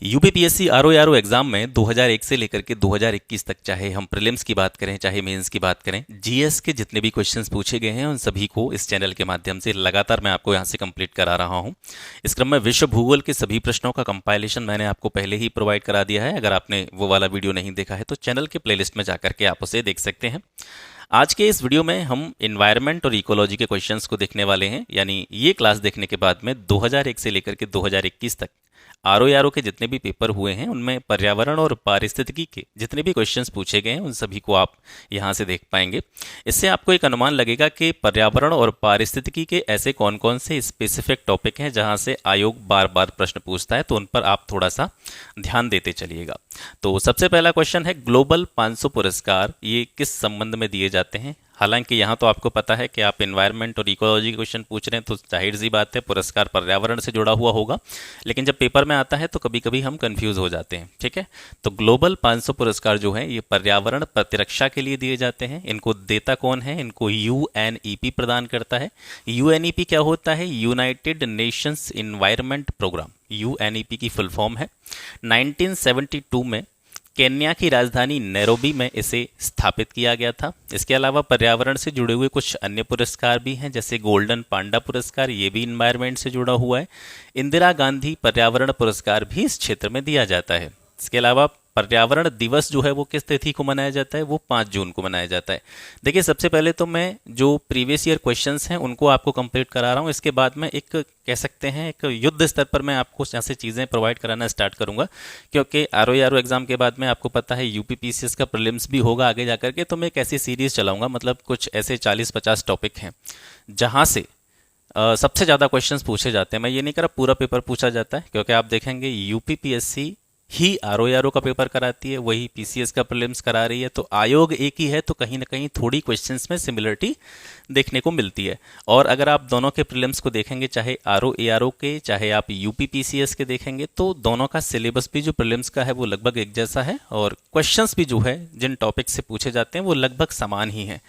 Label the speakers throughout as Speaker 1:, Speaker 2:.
Speaker 1: UPPSC RO exam में 2001 से लेकर के 2021 तक, चाहे हम प्रीलिम्स की बात करें चाहे मेंस की बात करें, जीएस के जितने भी क्वेश्चंस पूछे गए हैं उन सभी को इस चैनल के माध्यम से लगातार मैं आपको यहां से कंप्लीट करा रहा हूं। इस क्रम में विश्व भूगोल के सभी प्रश्नों का कंपाइलेशन मैंने आपको पहले ही प्रोवाइड करा दिया है। अगर आपने वो वाला वीडियो नहीं देखा है तो चैनल के प्लेलिस्ट में जाकर के आप उसे देख सकते हैं। आज के इस वीडियो में हम इन्वायरमेंट और इकोलॉजी के क्वेश्चंस को देखने वाले हैं। यानी ये क्लास देखने के बाद में 2001 से लेकर के 2021 तक आरओ के जितने भी पेपर हुए हैं उनमें पर्यावरण और पारिस्थितिकी के जितने भी क्वेश्चंस पूछे गए हैं उन सभी को आप यहां से देख पाएंगे। इससे आपको एक अनुमान लगेगा कि पर्यावरण और पारिस्थितिकी के ऐसे कौन कौन से स्पेसिफिक टॉपिक हैं जहां से आयोग बार बार प्रश्न पूछता है, तो उन पर आप थोड़ा सा ध्यान देते चलिएगा। तो सबसे पहला क्वेश्चन है, ग्लोबल 500 पुरस्कार ये किस संबंध में दिए जाते हैं। हालांकि यहाँ तो आपको पता है कि आप इन्वायरमेंट और इकोलॉजी के क्वेश्चन पूछ रहे हैं तो जाहिर सी बात है पुरस्कार पर्यावरण से जुड़ा हुआ होगा, लेकिन जब पेपर में आता है तो कभी कभी हम कंफ्यूज हो जाते हैं। ठीक है, तो ग्लोबल 500 पुरस्कार जो है ये पर्यावरण प्रतिरक्षा के लिए दिए जाते हैं। इनको देता कौन है, इनको यूएनईपी प्रदान करता है। यूएनईपी क्या होता है, United Nations environment programme, UNEP की फुल फॉर्म है। 1972 में केन्या की राजधानी नैरोबी में इसे स्थापित किया गया था। इसके अलावा पर्यावरण से जुड़े हुए कुछ अन्य पुरस्कार भी हैं, जैसे गोल्डन पांडा पुरस्कार, ये भी इन्वायरमेंट से जुड़ा हुआ है। इंदिरा गांधी पर्यावरण पुरस्कार भी इस क्षेत्र में दिया जाता है। इसके अलावा पर्यावरण दिवस जो है वो किस तिथि को मनाया जाता है, वो 5 जून को मनाया जाता है। देखिए, सबसे पहले तो मैं जो प्रीवियस ईयर क्वेश्चंस हैं उनको आपको कंप्लीट करा रहा हूँ। इसके बाद में एक कह सकते हैं एक युद्ध स्तर पर मैं आपको यहाँ से चीज़ें प्रोवाइड कराना स्टार्ट करूंगा, क्योंकि आरओ एग्जाम के बाद में आपको पता है यूपीपीसीएस का प्रीलिम्स भी होगा आगे जाकर के। तो मैं एक ऐसी सीरीज चलाऊंगा, मतलब कुछ ऐसे 40-50 टॉपिक हैं जहाँ से सबसे ज़्यादा क्वेश्चंस पूछे जाते हैं। मैं ये नहीं कह रहा पूरा पेपर पूछा जाता है, क्योंकि आप देखेंगे यूपीपीएससी ही आरओ का पेपर कराती है, वही पीसीएस का प्रीलिम्स करा रही है, तो आयोग एक ही है, तो कहीं ना कहीं थोड़ी क्वेश्चंस में सिमिलरिटी देखने को मिलती है। और अगर आप दोनों के प्रीलिम्स को देखेंगे, चाहे आरओ के चाहे आप यूपीपीसीएस के देखेंगे, तो दोनों का सिलेबस भी जो प्रीलिम्स का है वो लगभग एक जैसा है, और क्वेश्चंस भी जो है जिन टॉपिक से पूछे जाते हैं वो लगभग समान ही हैं।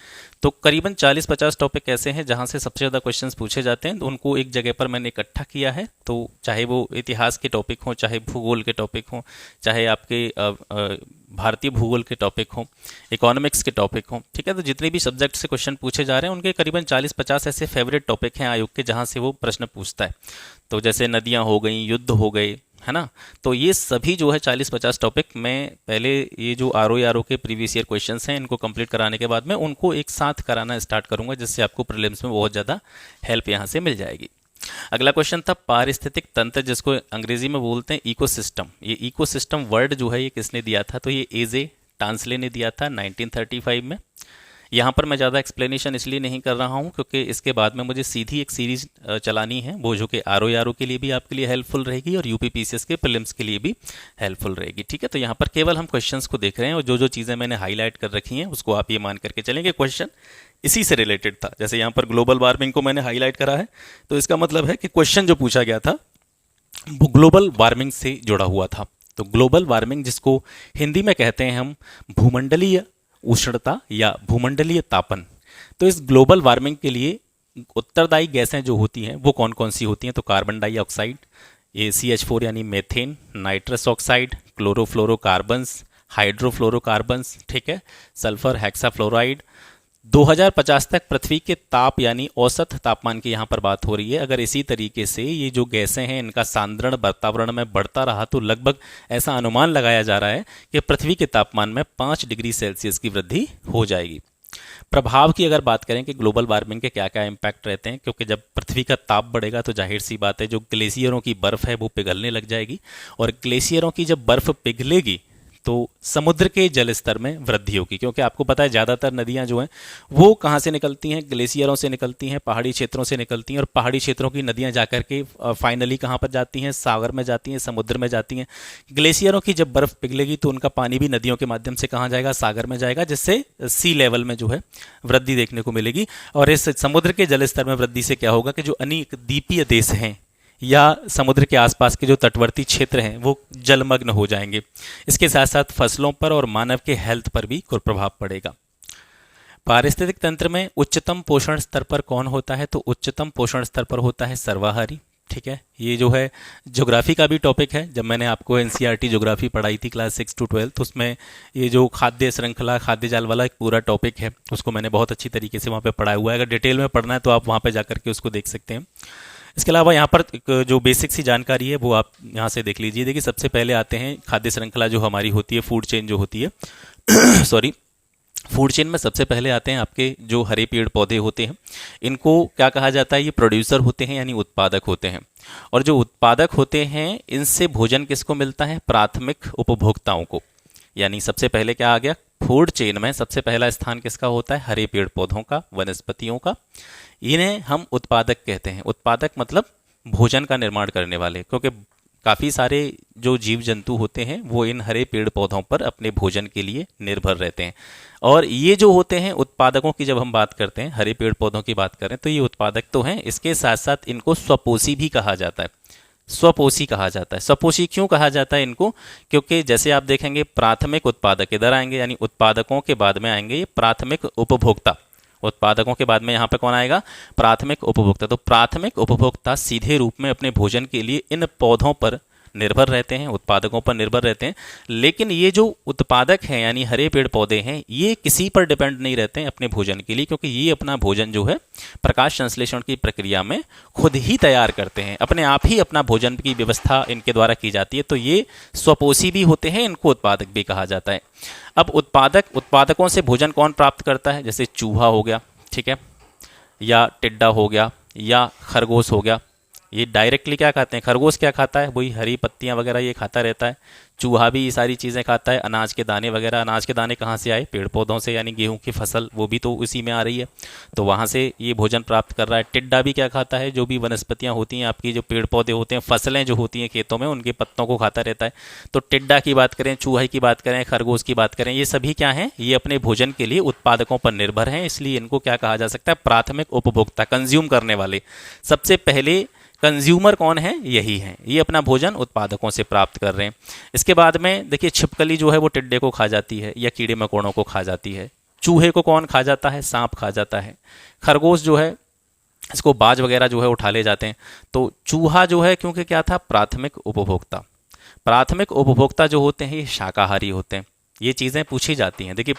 Speaker 1: तो करीबन 40-50 टॉपिक ऐसे हैं जहां से सबसे ज़्यादा क्वेश्चंस पूछे जाते हैं, तो उनको एक जगह पर मैंने इकट्ठा किया है। तो चाहे वो इतिहास के टॉपिक हों, चाहे भूगोल के टॉपिक हों, चाहे आपके भारतीय भूगोल के टॉपिक हों, इकोनॉमिक्स के टॉपिक हों, ठीक है, तो जितने भी सब्जेक्ट से क्वेश्चन पूछे जा रहे हैं उनके करीबन 40-50 ऐसे फेवरेट टॉपिक हैं आयोग के जहां से वो प्रश्न पूछता है। तो जैसे नदियां हो गई, युद्ध हो गए, है ना, तो ये सभी जो है 40-50 टॉपिक मैं पहले ये जो आरओ के प्रीवियस ईयर क्वेश्चंस हैं इनको कंप्लीट कराने के बाद में उनको एक साथ कराना स्टार्ट करूंगा, जिससे आपको प्रीलिम्स में बहुत ज़्यादा हेल्प यहाँ से मिल जाएगी। अगला क्वेश्चन था पारिस्थितिक तंत्र, जिसको अंग्रेजी में बोलते हैं इकोसिस्टम। ये इकोसिस्टम वर्ड जो है ये किसने दिया था, तो ये एजे टांसले ने दिया था 1935 में। यहाँ पर मैं ज़्यादा एक्सप्लेनेशन इसलिए नहीं कर रहा हूँ क्योंकि इसके बाद में मुझे सीधी एक सीरीज चलानी है, वो जो कि आरओ के लिए भी आपके लिए हेल्पफुल रहेगी और यूपीपीसीएस के प्रीलिम्स के लिए भी हेल्पफुल रहेगी। ठीक है, तो यहाँ पर केवल हम क्वेश्चंस को देख रहे हैं और जो जो चीज़ें मैंने हाईलाइट कर रखी हैं उसको आप ये मान करके चलेंगे क्वेश्चन इसी से रिलेटेड था। जैसे यहाँ पर ग्लोबल वार्मिंग को मैंने हाईलाइट करा है, तो इसका मतलब है कि क्वेश्चन जो पूछा गया था वो ग्लोबल वार्मिंग से जुड़ा हुआ था। तो ग्लोबल वार्मिंग, जिसको हिंदी में कहते हैं हम भूमंडलीय उष्णता या भूमंडलीय तापन, तो इस ग्लोबल वार्मिंग के लिए उत्तरदायी गैसें जो होती हैं वो कौन कौन सी होती हैं, तो कार्बन डाइऑक्साइड, ACH4 यानी मेथेन, नाइट्रस ऑक्साइड, क्लोरोफ्लोरोकार्बन्स, हाइड्रोफ्लोरोकार्बन्स, ठीक है, सल्फर हेक्साफ्लोराइड। 2050 तक पृथ्वी के ताप यानी औसत तापमान की यहाँ पर बात हो रही है। अगर इसी तरीके से ये जो गैसें हैं इनका सांद्रण वातावरण में बढ़ता रहा तो लगभग ऐसा अनुमान लगाया जा रहा है कि पृथ्वी के तापमान में 5 डिग्री सेल्सियस की वृद्धि हो जाएगी। प्रभाव की अगर बात करें कि ग्लोबल वार्मिंग के क्या क्या इम्पैक्ट रहते हैं, क्योंकि जब पृथ्वी का ताप बढ़ेगा तो जाहिर सी बात है जो ग्लेशियरों की बर्फ है वो पिघलने लग जाएगी, और ग्लेशियरों की जब बर्फ पिघलेगी तो समुद्र के जल स्तर में वृद्धि होगी। क्योंकि आपको पता है ज़्यादातर नदियां जो हैं वो कहाँ से निकलती हैं, ग्लेशियरों से निकलती हैं, पहाड़ी क्षेत्रों से निकलती हैं, और पहाड़ी क्षेत्रों की नदियां जाकर के फाइनली कहाँ पर जाती हैं, सागर में जाती हैं, समुद्र में जाती हैं। ग्लेशियरों की जब बर्फ़ पिघलेगी तो उनका पानी भी नदियों के माध्यम से कहाँ जाएगा, सागर में जाएगा, जिससे सी लेवल में जो है वृद्धि देखने को मिलेगी। और इस समुद्र के जल स्तर में वृद्धि से क्या होगा कि जो अनेक द्वीपीय देश हैं या समुद्र के आसपास के जो तटवर्ती क्षेत्र हैं वो जलमग्न हो जाएंगे। इसके साथ साथ फसलों पर और मानव के हेल्थ पर भी कुप्रभाव पड़ेगा। पारिस्थितिक तंत्र में उच्चतम पोषण स्तर पर कौन होता है, तो उच्चतम पोषण स्तर पर होता है सर्वाहारी। ठीक है। ये जो है ज्योग्राफी का भी टॉपिक है। जब मैंने आपको एनसीईआरटी ज्योग्राफी पढ़ाई थी क्लास 6 to 12, तो उसमें ये जो खाद्य श्रृंखला, खाद्य जाल वाला एक पूरा टॉपिक है, उसको मैंने बहुत अच्छी तरीके से वहाँ पे पढ़ाया हुआ है। अगर डिटेल में पढ़ना है तो आप वहाँ पे जा करके उसको देख सकते हैं। इसके अलावा यहाँ पर एक जो बेसिक सी जानकारी है वो आप यहाँ से देख लीजिए। देखिए, सबसे पहले आते हैं खाद्य श्रृंखला जो हमारी होती है, फूड चेन जो होती है सॉरी, फूड चेन में सबसे पहले आते हैं आपके जो हरे पेड़ पौधे होते हैं। इनको क्या कहा जाता है? ये प्रोड्यूसर होते हैं, यानी उत्पादक होते हैं। और जो उत्पादक होते हैं, इनसे भोजन किसको मिलता है? प्राथमिक उपभोक्ताओं को। यानी सबसे पहले क्या आ गया? फूड चेन में सबसे पहला स्थान किसका होता है? हरे पेड़ पौधों का, वनस्पतियों का। इन्हें हम उत्पादक कहते हैं। उत्पादक मतलब भोजन का निर्माण करने वाले, क्योंकि काफ़ी सारे जो जीव जंतु होते हैं वो इन हरे पेड़ पौधों पर अपने भोजन के लिए निर्भर रहते हैं। और ये जो होते हैं उत्पादकों की, जब हम बात करते हैं हरे पेड़ पौधों की बात करें, तो ये उत्पादक तो हैं, इसके साथ साथ इनको स्वपोषी भी कहा जाता है। स्वपोषी कहा जाता है। स्वपोषी क्यों कहा जाता है इनको? क्योंकि जैसे आप देखेंगे, प्राथमिक उत्पादक इधर आएंगे, यानी उत्पादकों के बाद में आएंगे ये प्राथमिक उपभोक्ता। उत्पादकों के बाद में यहाँ पे कौन आएगा? प्राथमिक उपभोक्ता। तो प्राथमिक उपभोक्ता सीधे रूप में अपने भोजन के लिए इन पौधों पर निर्भर रहते हैं, उत्पादकों पर निर्भर रहते हैं। लेकिन ये जो उत्पादक हैं, यानी हरे पेड़ पौधे हैं, ये किसी पर डिपेंड नहीं रहते हैं अपने भोजन के लिए, क्योंकि ये अपना भोजन जो है प्रकाश संश्लेषण की प्रक्रिया में खुद ही तैयार करते हैं। अपने आप ही अपना भोजन की व्यवस्था इनके द्वारा की जाती है। तो ये स्वपोषी भी होते हैं, इनको उत्पादक भी कहा जाता है। अब उत्पादकों से भोजन कौन प्राप्त करता है? जैसे चूहा हो गया, ठीक है, या टिड्डा हो गया, या खरगोश हो गया। ये डायरेक्टली क्या खाते हैं? खरगोश क्या खाता है? वही हरी पत्तियां वगैरह ये खाता रहता है। चूहा भी ये सारी चीज़ें खाता है। अनाज के दाने वगैरह, अनाज के दाने कहाँ से आए? पेड़ पौधों से, यानी गेहूं की फसल, वो भी तो उसी में आ रही है, तो वहाँ से ये भोजन प्राप्त कर रहा है। टिड्डा भी क्या खाता है? जो भी वनस्पतियाँ होती हैं आपकी, जो पेड़ पौधे होते हैं, फसलें जो होती हैं खेतों में, उनके पत्तों को खाता रहता है। तो टिड्डा की बात करें, चूहे की बात करें, खरगोश की बात करें, ये सभी क्या हैं? ये अपने भोजन के लिए उत्पादकों पर निर्भर हैं। इसलिए इनको क्या कहा जा सकता है? प्राथमिक उपभोक्ता, कंज्यूम करने वाले। सबसे पहले कंज्यूमर कौन है? यही है। ये अपना भोजन उत्पादकों से प्राप्त कर रहे हैं। इसके बाद में देखिए, छिपकली जो है वो टिड्डे को खा जाती है या कीड़े मकोड़ों को खा जाती है। चूहे को कौन खा जाता है? सांप खा जाता है। खरगोश जो है, इसको बाज वगैरह जो है उठा ले जाते हैं। तो चूहा जो है, क्योंकि क्या था? प्राथमिक उपभोक्ता। प्राथमिक उपभोक्ता जो होते हैं ये शाकाहारी होते हैं। ये चीज़ें पूछी जाती हैं। देखिए,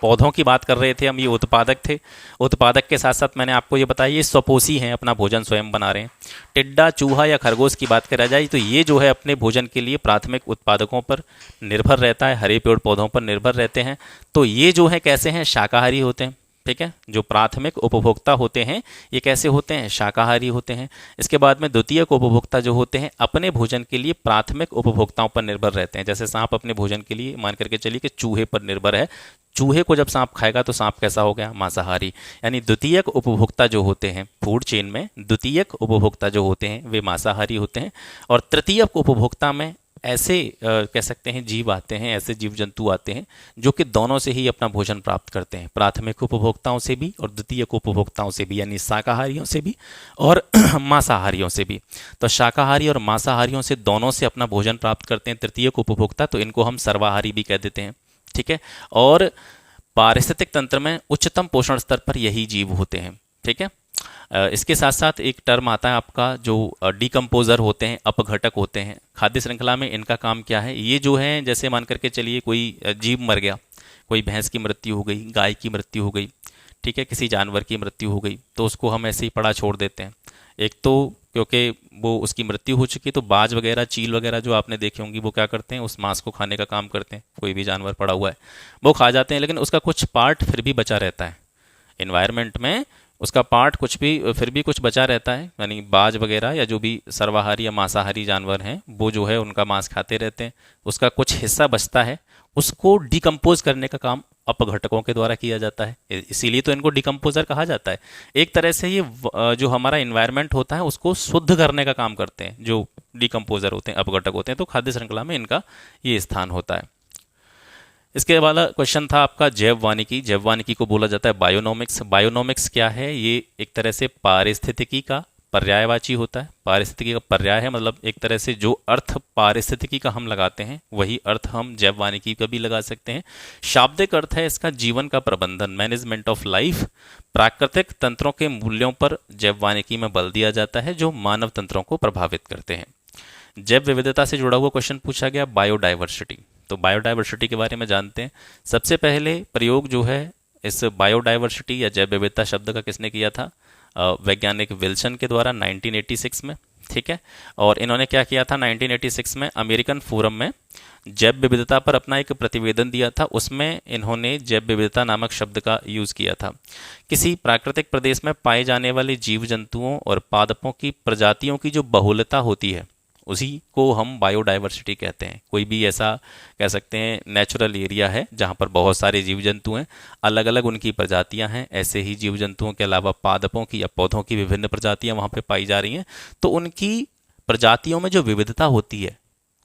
Speaker 1: पौधों की बात कर रहे थे हम, ये उत्पादक थे। उत्पादक के साथ साथ मैंने आपको ये बताया ये स्वपोषी हैं, अपना भोजन स्वयं बना रहे हैं। टिड्डा, चूहा या खरगोश की बात करा जाए तो ये जो है अपने भोजन के लिए प्राथमिक उत्पादकों पर निर्भर रहता है, हरे पेड़ पौधों पर निर्भर रहते हैं। तो ये जो है कैसे हैं? शाकाहारी होते हैं। ठीक है, जो प्राथमिक उपभोक्ता होते हैं ये कैसे होते हैं? शाकाहारी होते हैं। इसके बाद में द्वितीयक उपभोक्ता जो होते हैं अपने भोजन के लिए प्राथमिक उपभोक्ताओं पर निर्भर रहते हैं। जैसे सांप अपने भोजन के लिए मान करके चलिए कि चूहे पर निर्भर है। चूहे को जब सांप खाएगा तो सांप कैसा हो गया? मांसाहारी। यानी द्वितीयक उपभोक्ता जो होते हैं फूड चेन में, द्वितीयक उपभोक्ता जो होते हैं वे मांसाहारी होते हैं। और तृतीयक उपभोक्ता में ऐसे कह सकते हैं जीव आते हैं, ऐसे जीव जंतु आते हैं जो कि दोनों से ही अपना भोजन प्राप्त करते हैं, प्राथमिक उपभोक्ताओं से भी और द्वितीयक उपभोक्ताओं से भी, यानी शाकाहारियों से भी और मांसाहारियों से भी। तो शाकाहारी और मांसाहारियों से दोनों से अपना भोजन प्राप्त करते हैं तृतीयक उपभोक्ता, तो इनको हम सर्वाहारी भी कह देते हैं। ठीक है, और पारिस्थितिक तंत्र में उच्चतम पोषण स्तर पर यही जीव होते हैं। ठीक है, इसके साथ साथ एक टर्म आता है आपका जो डिकम्पोजर होते हैं, अपघटक होते हैं। खाद्य श्रृंखला में इनका काम क्या है? ये जो है, जैसे मान करके चलिए कोई जीव मर गया, कोई भैंस की मृत्यु हो गई, गाय की मृत्यु हो गई, ठीक है, किसी जानवर की मृत्यु हो गई, तो उसको हम ऐसे ही पड़ा छोड़ देते हैं। एक तो क्योंकि वो उसकी मृत्यु हो चुकी है, तो बाज वगैरह, चील वगैरह जो आपने देखे होंगी वो क्या करते हैं? उस मांस को खाने का काम करते हैं। कोई भी जानवर पड़ा हुआ है वो खा जाते हैं, लेकिन उसका कुछ पार्ट फिर भी बचा रहता है इन्वायरमेंट में, उसका पार्ट कुछ भी फिर भी कुछ बचा रहता है। यानी बाज वगैरह या जो भी सर्वाहारी या मांसाहारी जानवर हैं वो जो है उनका मांस खाते रहते हैं, उसका कुछ हिस्सा बचता है, उसको डिकम्पोज करने का काम अपघटकों के द्वारा किया जाता है। इसीलिए तो इनको डिकम्पोजर कहा जाता है। एक तरह से ये जो हमारा इन्वायरमेंट होता है उसको शुद्ध करने का काम करते हैं जो डिकम्पोजर होते हैं, अपघटक होते हैं। तो खाद्य श्रृंखला में इनका ये स्थान होता है। इसके वाला क्वेश्चन था आपका जैववानिकी। जैववानिकी को बोला जाता है बायोनोमिक्स। बायोनोमिक्स क्या है? ये एक तरह से पारिस्थितिकी का पर्यायवाची होता है। पारिस्थितिकी का पर्याय है, मतलब एक तरह से जो अर्थ पारिस्थितिकी का हम लगाते हैं वही अर्थ हम जैववानिकी का भी लगा सकते हैं। शाब्दिक अर्थ है इसका जीवन का प्रबंधन, मैनेजमेंट ऑफ लाइफ। प्राकृतिक तंत्रों के मूल्यों पर जैववानिकी में बल दिया जाता है जो मानव तंत्रों को प्रभावित करते हैं। जैव विविधता से जुड़ा हुआ क्वेश्चन पूछा गया बायोडाइवर्सिटी। तो बायोडाइवर्सिटी के बारे में जानते हैं। सबसे पहले प्रयोग जो है इस बायोडाइवर्सिटी या जैव विविधता शब्द का किसने किया था? वैज्ञानिक विल्सन के द्वारा 1986 में। ठीक है, और इन्होंने क्या किया था 1986 में? अमेरिकन फोरम में जैव विविधता पर अपना एक प्रतिवेदन दिया था, उसमें इन्होंने जैव विविधता नामक शब्द का यूज किया था। किसी प्राकृतिक प्रदेश में पाए जाने वाले जीव जंतुओं और पादपों की प्रजातियों की जो बहुलता होती है उसी को हम बायोडाइवर्सिटी कहते हैं। कोई भी ऐसा कह सकते हैं नेचुरल एरिया है जहाँ पर बहुत सारे जीव जंतु हैं, अलग अलग उनकी प्रजातियां हैं, ऐसे ही जीव जंतुओं के अलावा पादपों की या पौधों की विभिन्न प्रजातियां वहाँ पे पाई जा रही हैं, तो उनकी प्रजातियों में जो विविधता होती है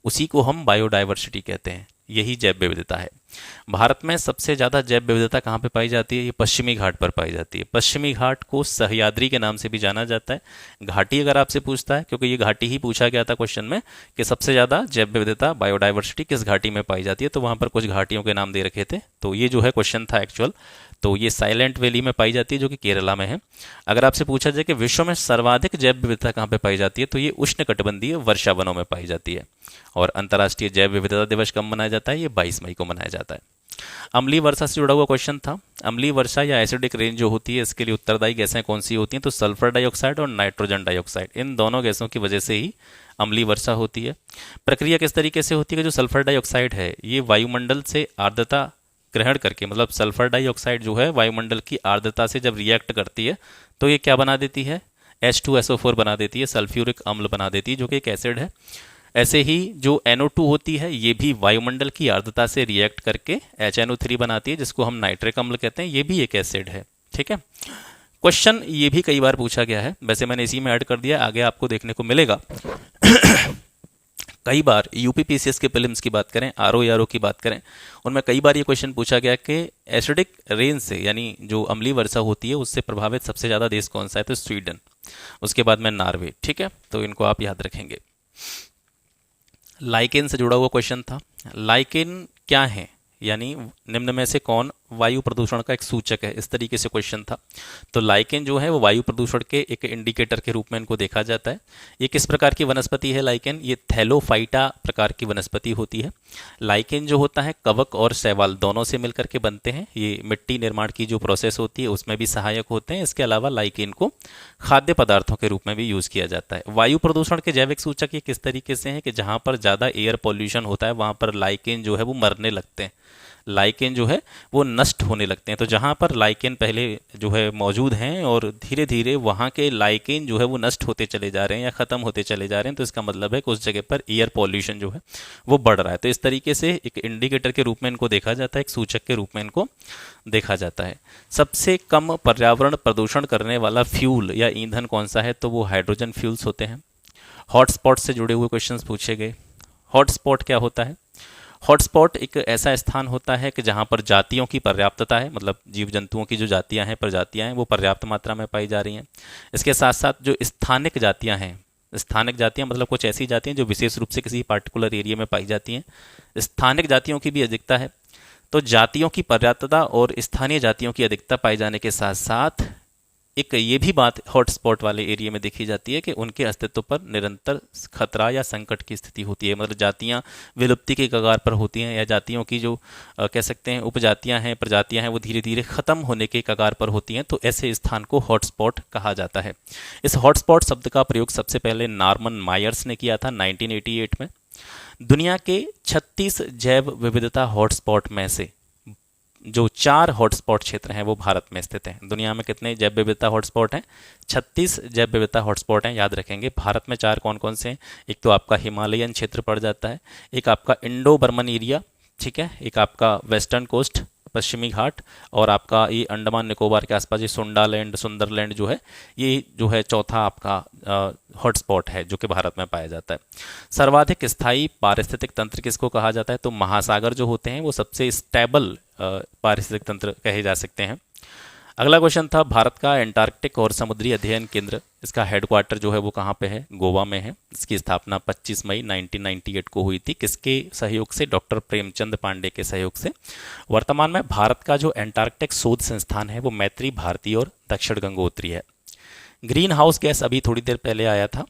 Speaker 1: उसी को हम बायोडाइवर्सिटी कहते हैं। यही जैव विविधता है। भारत में सबसे ज़्यादा जैव विविधता कहाँ पे पाई जाती है? ये पश्चिमी घाट पर पाई जाती है। पश्चिमी घाट को सह्याद्री के नाम से भी जाना जाता है। घाटी अगर आपसे पूछता है, क्योंकि ये घाटी ही पूछा गया था क्वेश्चन में कि सबसे ज़्यादा जैव विविधता बायोडाइवर्सिटी किस घाटी में पाई जाती है, तो वहाँ पर कुछ घाटियों के नाम दे रखे थे। तो ये जो है क्वेश्चन था एक्चुअल, तो ये साइलेंट वैली में पाई जाती है जो कि केरला में है। अगर आपसे पूछा जाए कि विश्व में सर्वाधिक जैव विविधता कहाँ पे पाई जाती है, तो ये उष्णकटिबंधीय वर्षा वनों में पाई जाती है। और अंतर्राष्ट्रीय जैव विविधता दिवस कब मनाया जाता है? ये 22 मई को मनाया जाता है। अम्लीय वर्षा से जुड़ा हुआ क्वेश्चन था। अम्लीय वर्षा या एसिडिक रेन जो होती है इसके लिए उत्तरदायी गैसें कौन सी होती हैं? तो सल्फर डाइऑक्साइड और नाइट्रोजन डाइऑक्साइड, इन दोनों गैसों की वजह से ही अम्लीय वर्षा होती है। प्रक्रिया किस तरीके से होती है कि जो सल्फर डाइऑक्साइड है ये वायुमंडल से आर्द्रता ग्रहण करके, मतलब सल्फर डाइऑक्साइड जो है वायुमंडल की आर्द्रता से जब रिएक्ट करती है तो ये क्या बना देती है? H2SO4 बना देती है, सल्फ्यूरिक अम्ल बना देती है जो कि एक एसिड है। ऐसे ही जो NO2 होती है ये भी वायुमंडल की आर्द्रता से रिएक्ट करके HNO3 बनाती है जिसको हम नाइट्रिक अम्ल कहते हैं, ये भी एक एसिड है। ठीक है, क्वेश्चन ये भी कई बार पूछा गया है, वैसे मैंने इसी में ऐड कर दिया, आगे आपको देखने को मिलेगा। कई बार यूपीपीसीएस के प्रीलिम्स की बात करें, आरओ की बात करें, उनमें कई बार ये क्वेश्चन पूछा गया कि एसिडिक रेन से यानी जो अम्लीय वर्षा होती है उससे प्रभावित सबसे ज़्यादा देश कौन सा है? तो स्वीडन, उसके बाद में नॉर्वे। ठीक है, तो इनको आप याद रखेंगे। लाइकेन से जुड़ा हुआ क्वेश्चन था। लाइकेन क्या है, यानी निम्न में से कौन वायु प्रदूषण का एक सूचक है? इस तरीके से क्वेश्चन था। तो लाइकेन जो है वो वायु प्रदूषण के एक इंडिकेटर के रूप में इनको देखा जाता है। ये किस प्रकार की वनस्पति है लाइकेन? ये थैलोफाइटा प्रकार की वनस्पति होती है। लाइकेन जो होता है कवक और शैवाल दोनों से मिलकर के बनते हैं। ये मिट्टी निर्माण की जो प्रोसेस होती है उसमें भी सहायक होते हैं। इसके अलावा लाइकेन को खाद्य पदार्थों के रूप में भी यूज किया जाता है। वायु प्रदूषण के जैविक सूचक ये किस तरीके से हैं कि जहाँ पर ज़्यादा एयर पॉल्यूशन होता है वहाँ पर लाइकेन जो है वो मरने लगते हैं, लाइकेन जो है वो नष्ट होने लगते हैं। तो जहाँ पर लाइकेन पहले जो है मौजूद हैं और धीरे धीरे वहाँ के लाइकेन जो है वो नष्ट होते चले जा रहे हैं या ख़त्म होते चले जा रहे हैं, तो इसका मतलब है कि उस जगह पर एयर पॉल्यूशन जो है वो बढ़ रहा है। तो इस तरीके से एक इंडिकेटर के रूप में इनको देखा जाता है, एक सूचक के रूप में इनको देखा जाता है। सबसे कम पर्यावरण प्रदूषण करने वाला फ्यूल या ईंधन कौन सा है? तो वो हाइड्रोजन फ्यूल्स होते हैं। हॉटस्पॉट से जुड़े हुए क्वेश्चंस पूछे गए। हॉटस्पॉट क्या होता है? हॉटस्पॉट एक ऐसा स्थान होता है कि जहाँ पर जातियों की पर्याप्तता है, मतलब जीव जंतुओं की जो जातियाँ हैं, प्रजातियाँ हैं, वो पर्याप्त मात्रा में पाई जा रही हैं। इसके साथ साथ जो स्थानिक जातियाँ हैं, स्थानिक जातियाँ मतलब कुछ ऐसी जातियाँ जो विशेष रूप से किसी पार्टिकुलर एरिया में पाई जाती हैं, स्थानिक जातियों की भी अधिकता है। तो जातियों की पर्याप्तता और स्थानीय जातियों की अधिकता पाए जाने के साथ साथ एक ये भी बात हॉटस्पॉट वाले एरिया में देखी जाती है कि उनके अस्तित्व पर निरंतर खतरा या संकट की स्थिति होती है। मतलब जातियां विलुप्ति के कगार पर होती हैं या जातियों की जो कह सकते हैं उपजातियां हैं, प्रजातियां हैं, वो धीरे धीरे खत्म होने के कगार पर होती हैं। तो ऐसे स्थान को हॉटस्पॉट कहा जाता है। इस हॉटस्पॉट शब्द का प्रयोग सबसे पहले नॉर्मन मायर्स ने किया था 1988 में। दुनिया के 36 जैव विविधता हॉटस्पॉट में से जो 4 हॉटस्पॉट क्षेत्र हैं वो भारत में स्थित हैं। दुनिया में कितने जैव विविधता हॉटस्पॉट हैं? 36 जैव विविधता हॉटस्पॉट हैं, याद रखेंगे। भारत में 4 कौन कौन से हैं? एक तो आपका हिमालयन क्षेत्र पड़ जाता है, एक आपका इंडो बर्मन एरिया, ठीक है, एक आपका वेस्टर्न कोस्ट पश्चिमी घाट, और आपका ये अंडमान निकोबार के आसपास ये सुंडालैंड सुंदरलैंड जो है, ये जो है चौथा आपका हॉटस्पॉट है जो कि भारत में पाया जाता है। सर्वाधिक स्थायी पारिस्थितिक तंत्र किसको कहा जाता है? तो महासागर जो होते हैं वो सबसे स्टेबल पारिस्थितिक तंत्र कहे जा सकते हैं। अगला क्वेश्चन था भारत का एंटार्कटिक और समुद्री अध्ययन केंद्र, इसका हेडक्वार्टर जो है वो कहाँ पे है? गोवा में है। इसकी स्थापना 25 मई 1998 को हुई थी। किसके सहयोग से? डॉक्टर प्रेमचंद पांडे के सहयोग से। वर्तमान में भारत का जो एंटार्कटिक शोध संस्थान है वो मैत्री भारती और दक्षिण गंगोत्री है। ग्रीन हाउस गैस अभी थोड़ी देर पहले आया था,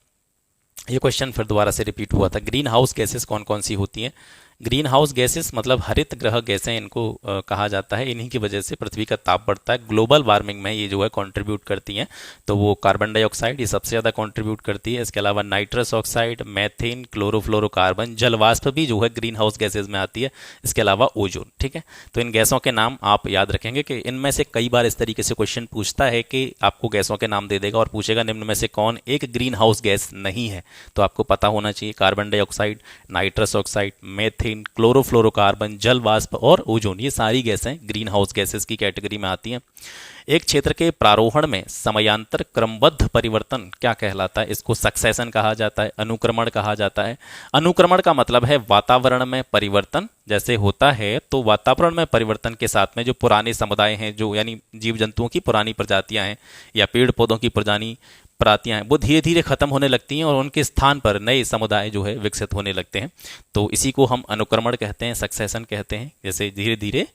Speaker 1: ये क्वेश्चन फिर दोबारा से रिपीट हुआ था। ग्रीन हाउस गैसेस कौन कौन सी होती हैं? ग्रीन हाउस गैसेस मतलब हरित ग्रह गैसें इनको कहा जाता है। इन्हीं की वजह से पृथ्वी का ताप बढ़ता है, ग्लोबल वार्मिंग में ये जो है कंट्रीब्यूट करती हैं। तो वो कार्बन डाइऑक्साइड ये सबसे ज़्यादा कंट्रीब्यूट करती है। इसके अलावा नाइट्रस ऑक्साइड, मेथेन, क्लोरोफ्लोरोकार्बन, जलवाष्प भी जो है ग्रीन हाउस गैसेज में आती है। इसके अलावा ओजोन। ठीक है, तो इन गैसों के नाम आप याद रखेंगे कि इनमें से कई बार इस तरीके से क्वेश्चन पूछता है कि आपको गैसों के नाम दे देगा और पूछेगा निम्न में से कौन एक ग्रीन हाउस गैस नहीं है। तो आपको पता होना चाहिए carbon dioxide, nitrous oxide, methane, chlorofluorocarbon, जल वाष्प और ओजोन, ये सारी गैसें ग्रीन हाउस गैसेस की कैटेगरी में आती हैं। एक क्षेत्र के प्रारोहण में समयांतर क्रमबद्ध परिवर्तन क्या कहलाता है? इसको सक्सेशन कहा जाता है, अनुक्रमण कहा जाता है। अनुक्रमण का मतलब है वातावरण में परिवर्तन जैसे होता है, तो वातावरण में परिवर्तन के साथ में जो पुराने समुदाय हैं, जो यानी जीव जंतुओं की पुरानी प्रजातियां हैं या पेड़ पौधों की पुरानी प्रजातियां हैं, वो धीरे धीरे खत्म होने लगती हैं और उनके स्थान पर नए समुदाय जो है विकसित होने लगते हैं। तो इसी को हम अनुक्रमण कहते हैं, सक्सेशन कहते हैं। जैसे धीरे धीरे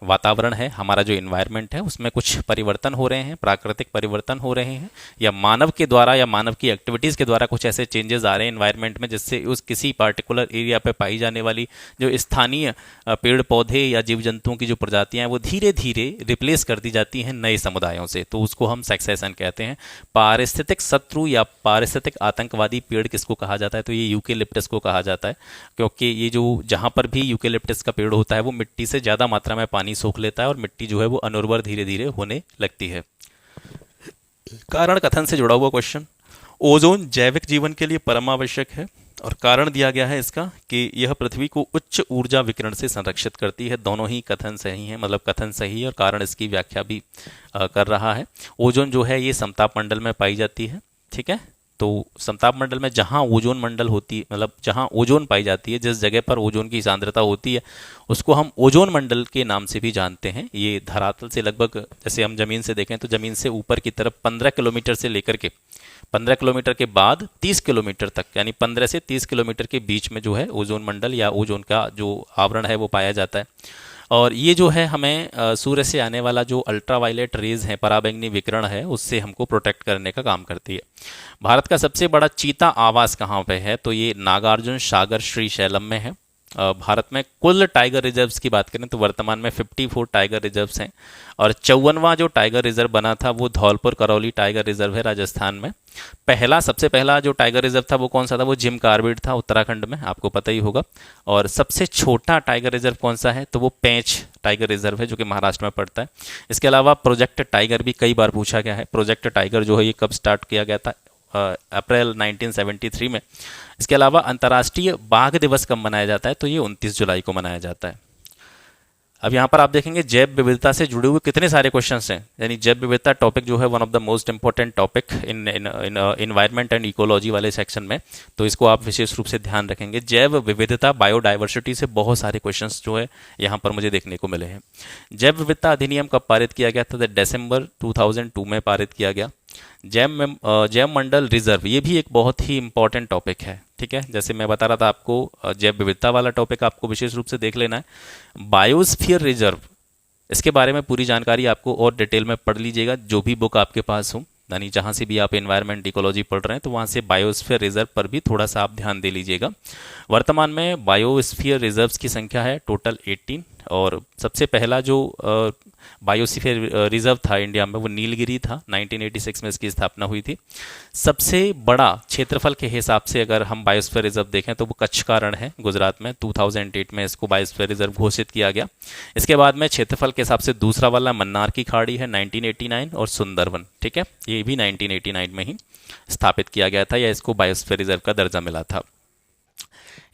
Speaker 1: वातावरण है, हमारा जो इन्वायरमेंट है, उसमें कुछ परिवर्तन हो रहे हैं, प्राकृतिक परिवर्तन हो रहे हैं, या मानव के द्वारा या मानव की एक्टिविटीज़ के द्वारा कुछ ऐसे चेंजेस आ रहे हैं इन्वायरमेंट में, जिससे उस किसी पार्टिकुलर एरिया पे पाई जाने वाली जो स्थानीय पेड़ पौधे या जीव जंतुओं की जो प्रजातियां हैं वो धीरे धीरे रिप्लेस कर दी जाती हैं नए समुदायों से। तो उसको हम सक्सेशन कहते हैं। पारिस्थितिक शत्रु या पारिस्थितिक आतंकवादी पेड़ किसको कहा जाता है? तो ये यूकेलिप्टस को कहा जाता है, क्योंकि ये जो जहाँ पर भी यूकेलिप्टस का पेड़ होता है वो मिट्टी से ज़्यादा मात्रा में पानी सोख लेता है और मिट्टी जो है वो अनुर्वर धीरे धीरे होने लगती है। कारण कथन से जुड़ा हुआ क्वेश्चन। ओजोन जैविक जीवन के लिए परम आवश्यक है और कारण दिया गया है इसका कि यह पृथ्वी को उच्च ऊर्जा विकिरण से संरक्षित करती है। दोनों ही कथन सही हैं, मतलब कथन सही है और कारण इसकी व्याख्या भी कर रहा है। ओजोन जो है ये समताप मंडल में पाई जाती है। ठीक है, तो समताप मंडल में जहाँ ओजोन मंडल होती है, मतलब जहाँ ओजोन पाई जाती है, जिस जगह पर ओजोन की सांद्रता होती है, उसको हम ओजोन मंडल के नाम से भी जानते हैं। ये धरातल से लगभग, जैसे हम जमीन से देखें तो जमीन से ऊपर की तरफ 15 किलोमीटर से लेकर के 15 किलोमीटर के बाद 30 किलोमीटर तक, यानी 15 से 30 किलोमीटर के बीच में जो है ओजोन मंडल या ओजोन का जो आवरण है वो पाया जाता है। और ये जो है हमें सूर्य से आने वाला जो अल्ट्रावायलेट रेज है, पराबैंगनी विकिरण है, उससे हमको प्रोटेक्ट करने का काम करती है। भारत का सबसे बड़ा चीता आवास कहाँ पे है? तो ये नागार्जुन सागर श्रीशैलम में है। भारत में कुल टाइगर रिजर्व्स की बात करें तो वर्तमान में 54 टाइगर रिजर्व्स हैं और 54वां जो टाइगर रिजर्व बना था वो धौलपुर करौली टाइगर रिजर्व है राजस्थान में। सबसे पहला जो टाइगर रिजर्व था वो कौन सा था? वो जिम कार्बेट था उत्तराखंड में, आपको पता ही होगा। और सबसे छोटा टाइगर रिजर्व कौन सा है? तो वो पेंच टाइगर रिजर्व है जो कि महाराष्ट्र में पड़ता है। इसके अलावा प्रोजेक्ट टाइगर भी कई बार पूछा गया है। प्रोजेक्ट टाइगर जो है ये कब स्टार्ट किया गया था? अप्रैल 1973 में। इसके अलावा अंतर्राष्ट्रीय बाघ दिवस कब मनाया जाता है? तो ये 29 जुलाई को मनाया जाता है। अब यहाँ पर आप देखेंगे जैव विविधता से जुड़े हुए कितने सारे क्वेश्चंस हैं। यानी जैव विविधता टॉपिक जो है one of the most important topic in environment and ecology वाले सेक्शन में, तो इसको आप विशेष रूप से ध्यान रखेंगे। जैव विविधता बायोडाइवर्सिटी से बहुत सारे क्वेश्चंस जो है यहाँ पर मुझे देखने को मिले हैं। जैव विविधता अधिनियम कब पारित किया गया था? दिसंबर 2002 में पारित किया गया। जैव मंडल रिजर्व, ये भी एक बहुत ही इंपॉर्टेंट टॉपिक है। ठीक है, जैसे मैं बता रहा था आपको, जैव विविधता वाला टॉपिक आपको विशेष रूप से देख लेना है। बायोस्फीयर रिजर्व, इसके बारे में पूरी जानकारी आपको और डिटेल में पढ़ लीजिएगा, जो भी बुक आपके पास हो, यानी जहाँ से भी आप एनवायरमेंट इकोलॉजी पढ़ रहे हैं तो वहाँ से बायोस्फीयर रिजर्व पर भी थोड़ा सा आप ध्यान दे लीजिएगा। वर्तमान में बायोस्फीयर रिजर्व्स की संख्या है टोटल 18 और सबसे पहला जो बायोस्फीयर रिजर्व था इंडिया में वो नीलगिरी था। 1986 में इसकी स्थापना हुई थी। सबसे बड़ा क्षेत्रफल के हिसाब से अगर हम बायोस्फीयर रिजर्व देखें तो वो कच्छ का रण है गुजरात में। 2008 में इसको बायोस्फीयर रिजर्व घोषित किया गया। इसके बाद में क्षेत्रफल के हिसाब से दूसरा वाला मन्नार की खाड़ी है 1989 और सुंदरवन, ठीक है, ये भी 1989 में ही स्थापित किया गया था या इसको बायोस्फीयर रिजर्व का दर्जा मिला था।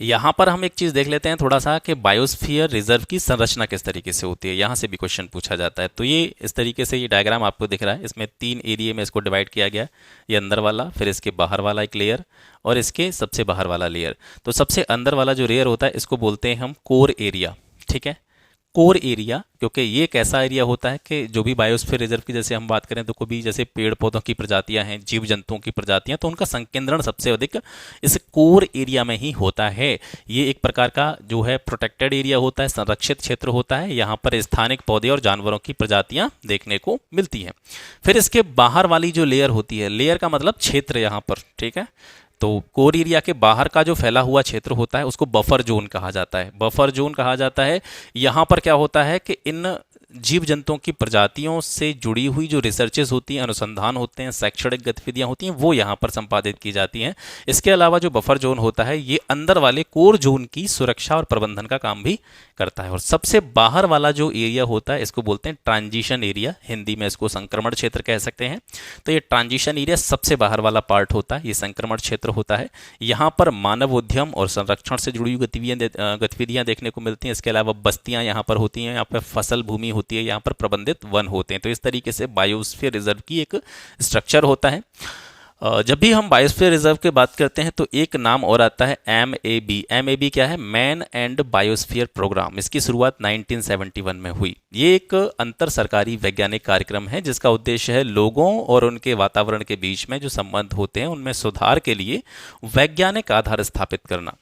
Speaker 1: यहाँ पर हम एक चीज़ देख लेते हैं थोड़ा सा कि बायोस्फीयर रिजर्व की संरचना किस तरीके से होती है। यहाँ से भी क्वेश्चन पूछा जाता है। तो ये इस तरीके से ये डायग्राम आपको दिख रहा है। इसमें 3 एरिया में इसको डिवाइड किया गया है। ये अंदर वाला, फिर इसके बाहर वाला एक लेयर और इसके सबसे बाहर वाला लेयर। तो सबसे अंदर वाला जो लेयर होता है इसको बोलते हैं हम कोर एरिया, ठीक है। कोर एरिया, क्योंकि ये एक ऐसा एरिया होता है कि जो भी बायोस्फीयर रिजर्व की जैसे हम बात करें तो कोई जैसे पेड़ पौधों की प्रजातियां हैं, जीव जंतुओं की प्रजातियां, तो उनका संकेंद्रण सबसे अधिक इस कोर एरिया में ही होता है। ये एक प्रकार का जो है प्रोटेक्टेड एरिया होता है, संरक्षित क्षेत्र होता है। यहाँ पर स्थानिक पौधे और जानवरों की प्रजातियां देखने को मिलती हैं। फिर इसके बाहर वाली जो लेयर होती है, लेयर का मतलब क्षेत्र यहाँ पर, ठीक है। तो कोर एरिया के बाहर का जो फैला हुआ क्षेत्र होता है उसको बफर जोन कहा जाता है। बफर जोन कहा जाता है। यहाँ पर क्या होता है कि इन जीव जंतुओं की प्रजातियों से जुड़ी हुई जो रिसर्चेस होती हैं, अनुसंधान होते हैं, शैक्षणिक गतिविधियां होती हैं, वो यहाँ पर संपादित की जाती हैं। इसके अलावा जो बफर जोन होता है ये अंदर वाले कोर जोन की सुरक्षा और प्रबंधन का काम भी करता है। और सबसे बाहर वाला जो एरिया होता है इसको बोलते हैं ट्रांजिशन एरिया, हिंदी में इसको संक्रमण क्षेत्र कह सकते हैं। तो ये ट्रांजिशन एरिया सबसे बाहर वाला पार्ट होता है, ये संक्रमण क्षेत्र होता है। यहाँ पर मानव उद्यम और संरक्षण से जुड़ी हुई गतिविधियां देखने को मिलती हैं। इसके अलावा बस्तियां यहाँ पर होती हैं, यहाँ पर फसल भूमि होती है, यहाँ पर प्रबंधित वन होते हैं। तो इस तरीके से बायोस्फीयर रिजर्व की एक स्ट्रक्चर होता है। जब भी हम बायोस्फीयर रिजर्व की बात करते हैं तो एक नाम और आता है MAB। MAB क्या है? Man and biosphere programme. इसकी शुरुआत 1971 में हुई। ये एक अंतर सरकारी वैज्ञानिक कार्यक्रम है जिसका उद्देश्य है लोगों और उनके वातावरण के बीच में जो संबंध होते हैं उनमें सुधार के लिए वैज्ञानिक आधार स्थापित करना।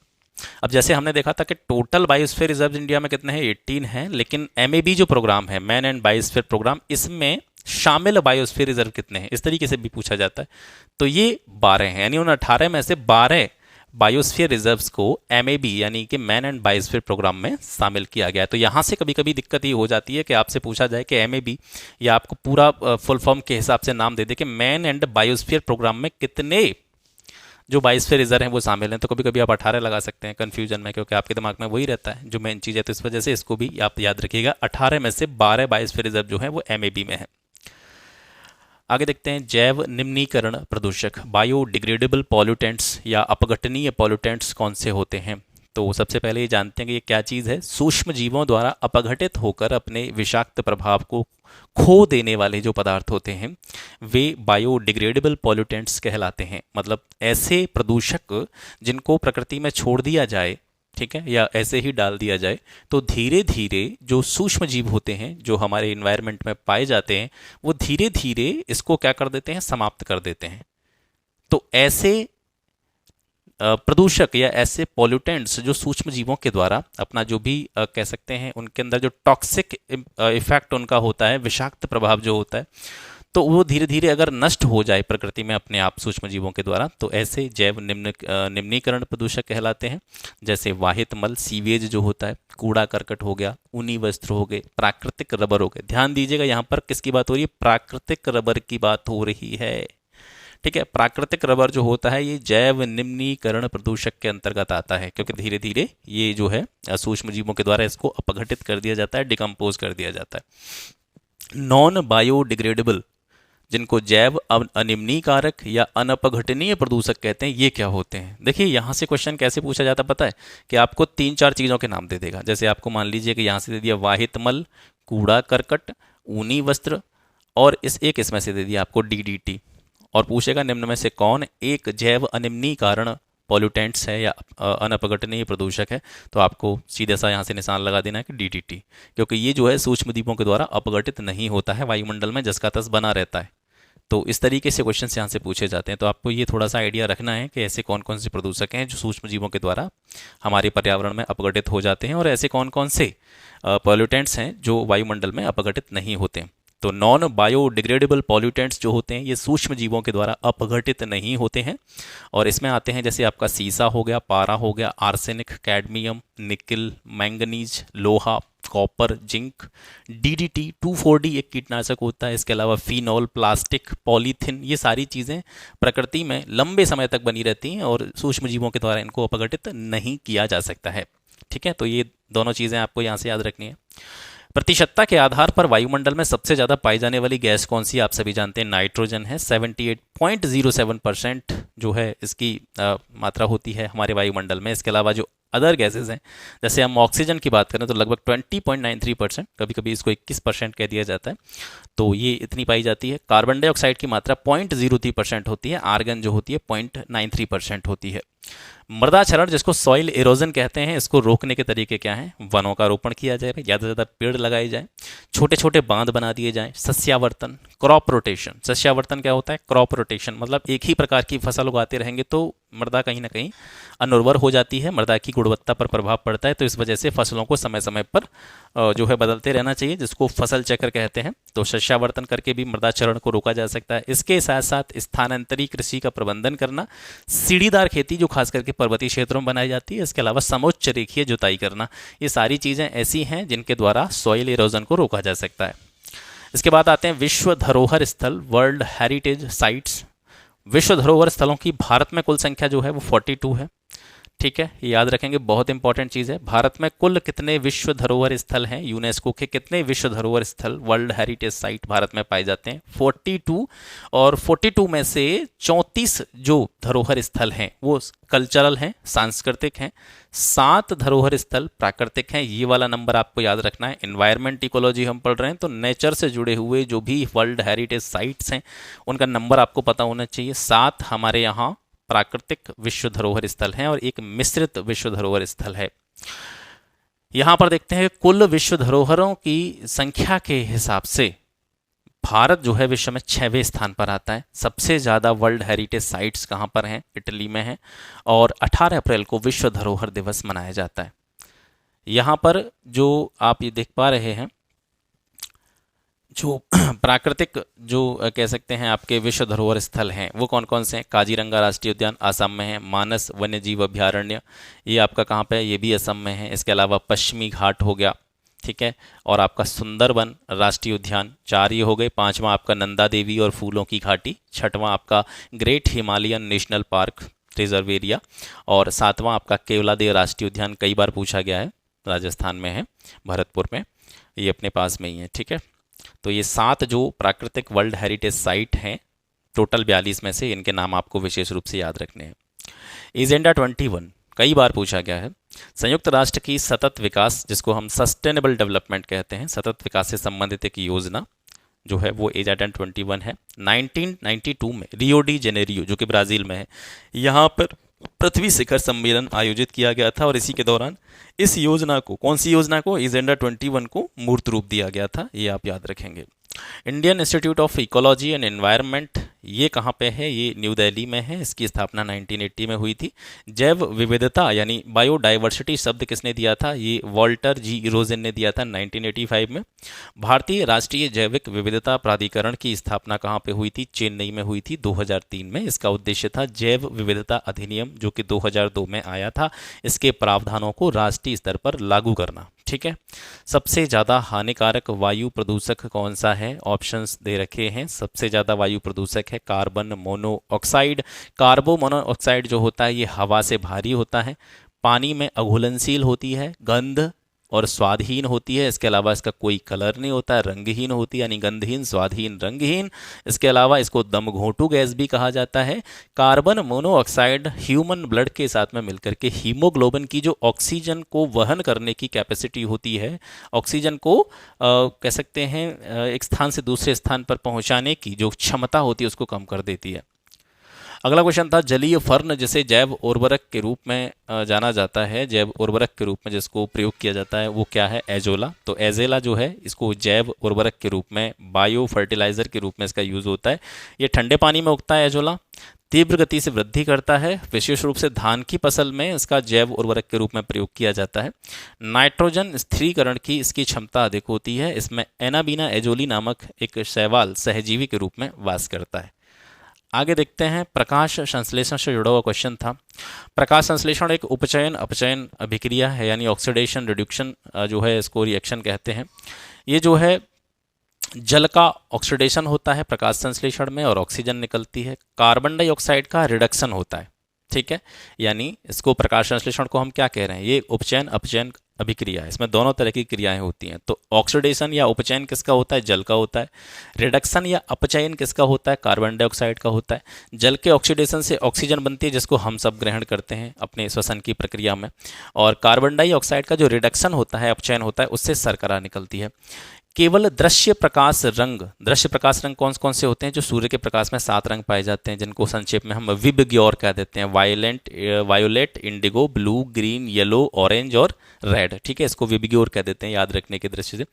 Speaker 1: अब जैसे हमने देखा था कि टोटल बायोस्फीयर रिजर्व इंडिया में कितने हैं? 18 हैं। लेकिन MAB जो प्रोग्राम है, मैन एंड बायोस्फीयर प्रोग्राम, इसमें शामिल बायोस्फीयर रिजर्व कितने हैं, इस तरीके से भी पूछा जाता है। तो ये 12 हैं, यानी उन 18 में से 12 बायोस्फीयर रिजर्व्स को MAB यानी कि मैन एंड बायोस्फीयर प्रोग्राम में शामिल किया गया है। तो यहाँ से कभी कभी दिक्कत ये हो जाती है कि आपसे पूछा जाए कि MAB, या आपको पूरा फुल फॉर्म के हिसाब से नाम दे दे कि मैन एंड बायोस्फीयर प्रोग्राम में कितने जो बायोस्फीयर रिजर्व हैं वो शामिल हैं, तो कभी कभी आप 18 लगा सकते हैं कन्फ्यूजन में, क्योंकि आपके दिमाग में वही रहता है जो मेन चीज़ है। तो इस वजह से इसको भी आप याद रखिएगा, 18 में से 12 बायोस्फीयर रिजर्व जो है वो MAB में है। आगे देखते हैं जैव निम्नीकरण प्रदूषक, बायोडिग्रेडेबल पॉल्यूटेंट्स या अपघटनीय पॉल्यूटेंट्स कौन से होते हैं। तो सबसे पहले ये जानते हैं कि ये क्या चीज़ है। सूक्ष्म जीवों द्वारा अपघटित होकर अपने विषाक्त प्रभाव को खो देने वाले जो पदार्थ होते हैं वे बायोडिग्रेडेबल पॉल्यूटेंट्स कहलाते हैं। मतलब ऐसे प्रदूषक जिनको प्रकृति में छोड़ दिया जाए, ठीक है, या ऐसे ही डाल दिया जाए, तो धीरे धीरे जो सूक्ष्म जीव होते हैं जो हमारे इन्वायरमेंट में पाए जाते हैं वो धीरे धीरे इसको क्या कर देते हैं? समाप्त कर देते हैं। तो ऐसे प्रदूषक या ऐसे पॉल्यूटेंट्स जो सूक्ष्म जीवों के द्वारा अपना जो भी कह सकते हैं उनके अंदर जो टॉक्सिक इफेक्ट उनका होता है, विषाक्त प्रभाव जो होता है, तो वो धीरे धीरे अगर नष्ट हो जाए प्रकृति में अपने आप सूक्ष्म जीवों के द्वारा, तो ऐसे जैव निम्नीकरण प्रदूषक कहलाते हैं। जैसे वाहित मल, सीवेज जो होता है, कूड़ा करकट हो गया, ऊनी वस्त्र हो गए, प्राकृतिक रबर हो गए। ध्यान दीजिएगा यहाँ पर किसकी बात हो रही है? प्राकृतिक रबर की बात हो रही है, ठीक है। प्राकृतिक रबर जो होता है ये जैव निम्नीकरण प्रदूषक के अंतर्गत आता है, क्योंकि धीरे धीरे ये जो है सूक्ष्म जीवों के द्वारा इसको अपघटित कर दिया जाता है, डिकम्पोज कर दिया जाता है। नॉन बायोडिग्रेडेबल, जिनको जैव अनिम्नीकारक या अनपघटनीय प्रदूषक कहते हैं, ये क्या होते हैं? देखिए यहाँ से क्वेश्चन कैसे पूछा जाता पता है कि आपको 3-4 चीज़ों के नाम दे देगा। जैसे आपको मान लीजिए कि यहाँ से दे दिया वाहित मल, कूड़ा करकट, ऊनी वस्त्र, और इसमें से दे दिया आपको DDT, और पूछेगा निम्न में से कौन एक जैव अनिम्नीकरण पॉल्यूटेंट्स है या अनपघटनीय प्रदूषक है, तो आपको सीधे सा यहाँ से निशान लगा देना है कि DDT, क्योंकि ये जो है सूक्ष्म जीवों के द्वारा अपघटित नहीं होता है, वायुमंडल में जस का तस बना रहता है। तो इस तरीके से क्वेश्चन यहाँ से पूछे जाते हैं। तो आपको ये थोड़ा सा आइडिया रखना है कि ऐसे कौन कौन से प्रदूषक हैं जो सूक्ष्म जीवों के द्वारा हमारे पर्यावरण में अपघटित हो जाते हैं, और ऐसे कौन कौन से पॉल्यूटेंट्स हैं जो वायुमंडल में अपघटित नहीं होते। तो नॉन बायोडिग्रेडेबल पॉल्यूटेंट्स जो होते हैं ये सूक्ष्म जीवों के द्वारा अपघटित नहीं होते हैं, और इसमें आते हैं जैसे आपका सीसा हो गया, पारा हो गया, आर्सेनिक, कैडमियम, निकिल, मैंगनीज, लोहा, कॉपर, जिंक, DDT, 2,4-D एक कीटनाशक होता है। इसके अलावा फिनॉल, प्लास्टिक, पॉलीथिन, ये सारी चीज़ें प्रकृति में लंबे समय तक बनी रहती हैं और सूक्ष्म जीवों के द्वारा इनको अपघटित नहीं किया जा सकता है, ठीक है। तो ये दोनों चीज़ें आपको यहाँ से याद रखनी है। प्रतिशतता के आधार पर वायुमंडल में सबसे ज़्यादा पाई जाने वाली गैस कौन सी? आप सभी जानते हैं नाइट्रोजन है। 78.07% जो है इसकी मात्रा होती है हमारे वायुमंडल में। इसके अलावा जो अदर गैसेज हैं, जैसे हम ऑक्सीजन की बात करें तो लगभग 20.93%, कभी कभी इसको 21% कह दिया जाता है, तो ये इतनी पाई जाती है। कार्बन डाइऑक्साइड की मात्रा 0.03% होती है। आर्गन जो होती है 0.93% होती है। मृदा क्षरण जिसको सॉइल इरोजन कहते हैं, इसको रोकने के तरीके क्या हैं? वनों का रोपण किया जाए, ज़्यादा से ज़्यादा पेड़ लगाए जाएं, छोटे छोटे बांध बना दिए जाएं, सस्यावर्तन, क्रॉप रोटेशन। सस्यावर्तन क्या होता है? क्रॉप रोटेशन मतलब एक ही प्रकार की फसल उगाते रहेंगे तो मृदा कहीं ना कहीं अनुर्वर हो जाती है, मृदा की गुणवत्ता पर प्रभाव पड़ता है। तो इस वजह से फसलों को समय समय पर जो है बदलते रहना चाहिए, जिसको फसल चक्र कहते हैं। तो सस्यावर्तन करके भी मृदा क्षरण को रोका जा सकता है। इसके साथ साथ स्थानांतरी कृषि का प्रबंधन करना, सीढ़ीदार खेती जो खास करके पर्वतीय क्षेत्रों में बनाई जाती है, इसके अलावा समोच्च रेखीय जुताई करना, ये सारी चीज़ें ऐसी हैं जिनके द्वारा सॉइल इरोजन को रोका जा सकता है। इसके बाद आते हैं विश्व धरोहर स्थल, वर्ल्ड हेरिटेज साइट्स। विश्व धरोहर स्थलों की भारत में कुल संख्या जो है वो 42 है। ठीक है, ये याद रखेंगे, बहुत इंपॉर्टेंट चीज़ है। भारत में कुल कितने विश्व धरोहर स्थल हैं? यूनेस्को के कितने विश्व धरोहर स्थल, वर्ल्ड हेरिटेज साइट भारत में पाए जाते हैं? 42। और 42 में से 34 जो धरोहर स्थल हैं वो कल्चरल हैं, सांस्कृतिक हैं। 7 धरोहर स्थल प्राकृतिक हैं। ये वाला नंबर आपको याद रखना है। एनवायरमेंट इकोलॉजी हम पढ़ रहे हैं तो नेचर से जुड़े हुए जो भी वर्ल्ड हेरिटेज साइट्स हैं उनका नंबर आपको पता होना चाहिए। 7 हमारे यहाँ प्राकृतिक विश्व धरोहर स्थल हैं और एक मिश्रित विश्व धरोहर स्थल है। यहां पर देखते हैं कुल विश्व धरोहरों की संख्या के हिसाब से भारत जो है विश्व में 6वें स्थान पर आता है। सबसे ज़्यादा वर्ल्ड हेरिटेज साइट्स कहाँ पर हैं? इटली में हैं। और 18 अप्रैल को विश्व धरोहर दिवस मनाया जाता है। यहाँ पर जो आप ये देख पा रहे हैं, जो प्राकृतिक जो कह सकते हैं आपके विश्व धरोहर स्थल हैं वो कौन कौन से हैं? काजीरंगा राष्ट्रीय उद्यान असम में है। मानस वन्य जीव अभ्यारण्य ये आपका कहाँ पे है? ये भी असम में है। इसके अलावा पश्चिमी घाट हो गया, ठीक है, और आपका सुंदरबन राष्ट्रीय उद्यान, 4 ये हो गए। 5वां आपका नंदा देवी और फूलों की घाटी। 6वां आपका great Himalayan national park reserve area. और 7वां आपका केवलादेव राष्ट्रीय उद्यान, कई बार पूछा गया है, राजस्थान में है, भरतपुर में, ये अपने पास में ही है। ठीक है, तो ये 7 जो प्राकृतिक वर्ल्ड हेरिटेज साइट हैं, टोटल 42 में से, इनके नाम आपको विशेष रूप से याद रखने हैं। एजेंडा 21 कई बार पूछा गया है। संयुक्त राष्ट्र की सतत विकास, जिसको हम सस्टेनेबल डेवलपमेंट कहते हैं, सतत विकास से संबंधित एक योजना जो है वो एजेंडा 21 है। 1992 में रियो डी जेनेरियो जो कि ब्राज़ील में है, यहाँ पर पृथ्वी शिखर सम्मेलन आयोजित किया गया था और इसी के दौरान इस योजना को, कौन सी योजना को? एजेंडा 21 को मूर्त रूप दिया गया था। ये आप याद रखेंगे। Indian institute of ecology and environment ये कहाँ पे है? ये न्यू दिल्ली में है। इसकी स्थापना 1980 में हुई थी। जैव विविधता यानी बायोडाइवर्सिटी शब्द किसने दिया था? ये वॉल्टर जी इरोजन ने दिया था 1985 में। भारतीय राष्ट्रीय जैविक विविधता प्राधिकरण की स्थापना कहाँ पे हुई थी? चेन्नई में हुई थी 2003 में। इसका उद्देश्य था जैव विविधता अधिनियम जो कि 2002 में आया था, इसके प्रावधानों को राष्ट्रीय स्तर पर लागू करना। ठीक है, सबसे ज़्यादा हानिकारक वायु प्रदूषक कौन सा है? ऑप्शंस दे रखे हैं। सबसे ज़्यादा वायु प्रदूषक है कार्बन मोनोऑक्साइड। कार्बन मोनोऑक्साइड जो होता है ये हवा से भारी होता है, पानी में अघुलनशील होती है, गंध और स्वादहीन होती है। इसके अलावा इसका कोई कलर नहीं होता है, रंगहीन होती है, यानी गंधहीन, स्वादहीन, रंगहीन। इसके अलावा इसको दमघोंटू गैस भी कहा जाता है। कार्बन मोनोऑक्साइड ह्यूमन ब्लड के साथ में मिलकर के हीमोग्लोबिन की जो ऑक्सीजन को वहन करने की कैपेसिटी होती है, ऑक्सीजन को कह सकते हैं एक स्थान से दूसरे स्थान पर पहुंचाने की जो क्षमता होती है उसको कम कर देती है। अगला क्वेश्चन था जलीय फर्न जिसे जैव उर्वरक के रूप में जाना जाता है, जैव उर्वरक के रूप में जिसको प्रयोग किया जाता है वो क्या है? एजोला। तो एजेला जो है इसको जैव उर्वरक के रूप में, बायो फर्टिलाइजर के रूप में इसका यूज़ होता है। ये ठंडे पानी में उगता है एजोला, तीव्र गति से वृद्धि करता है। विशेष रूप से धान की फसल में इसका जैव उर्वरक के रूप में प्रयोग किया जाता है। नाइट्रोजन स्थिरीकरण की इसकी क्षमता अधिक होती है। इसमें एनाबीना एजोली नामक एक शैवाल सहजीवी के रूप में वास करता है। आगे देखते हैं प्रकाश संश्लेषण से जुड़ा हुआ क्वेश्चन था। प्रकाश संश्लेषण एक उपचयन अपचयन अभिक्रिया है, यानी ऑक्सीडेशन रिड्यूक्शन जो है इसको रिएक्शन कहते हैं। ये जो है जल का ऑक्सीडेशन होता है प्रकाश संश्लेषण में और ऑक्सीजन निकलती है। कार्बन डाइऑक्साइड का रिडक्शन होता है। ठीक है, यानी इसको प्रकाश संश्लेषण को हम क्या कह रहे हैं? ये उपचयन अपचयन अभिक्रिया है, इसमें दोनों तरह की क्रियाएं होती हैं। तो ऑक्सीडेशन या उपचयन किसका होता है? जल का होता है। रिडक्शन या अपचयन किसका होता है? कार्बन डाइऑक्साइड का होता है। जल के ऑक्सीडेशन से ऑक्सीजन बनती है जिसको हम सब ग्रहण करते हैं अपने श्वसन की प्रक्रिया में, और कार्बन डाइऑक्साइड का जो रिडक्शन होता है, अपचयन होता है, उससे शर्करा निकलती है। केवल दृश्य प्रकाश रंग कौन कौन से होते हैं? जो सूर्य के प्रकाश में 7 रंग पाए जाते हैं, जिनको संक्षेप में हम विबग्योर कह देते हैं। Violet, Indigo, blue, green, yellow, orange और रेड। ठीक है, इसको विबग्योर कह देते हैं याद रखने के दृष्टि से।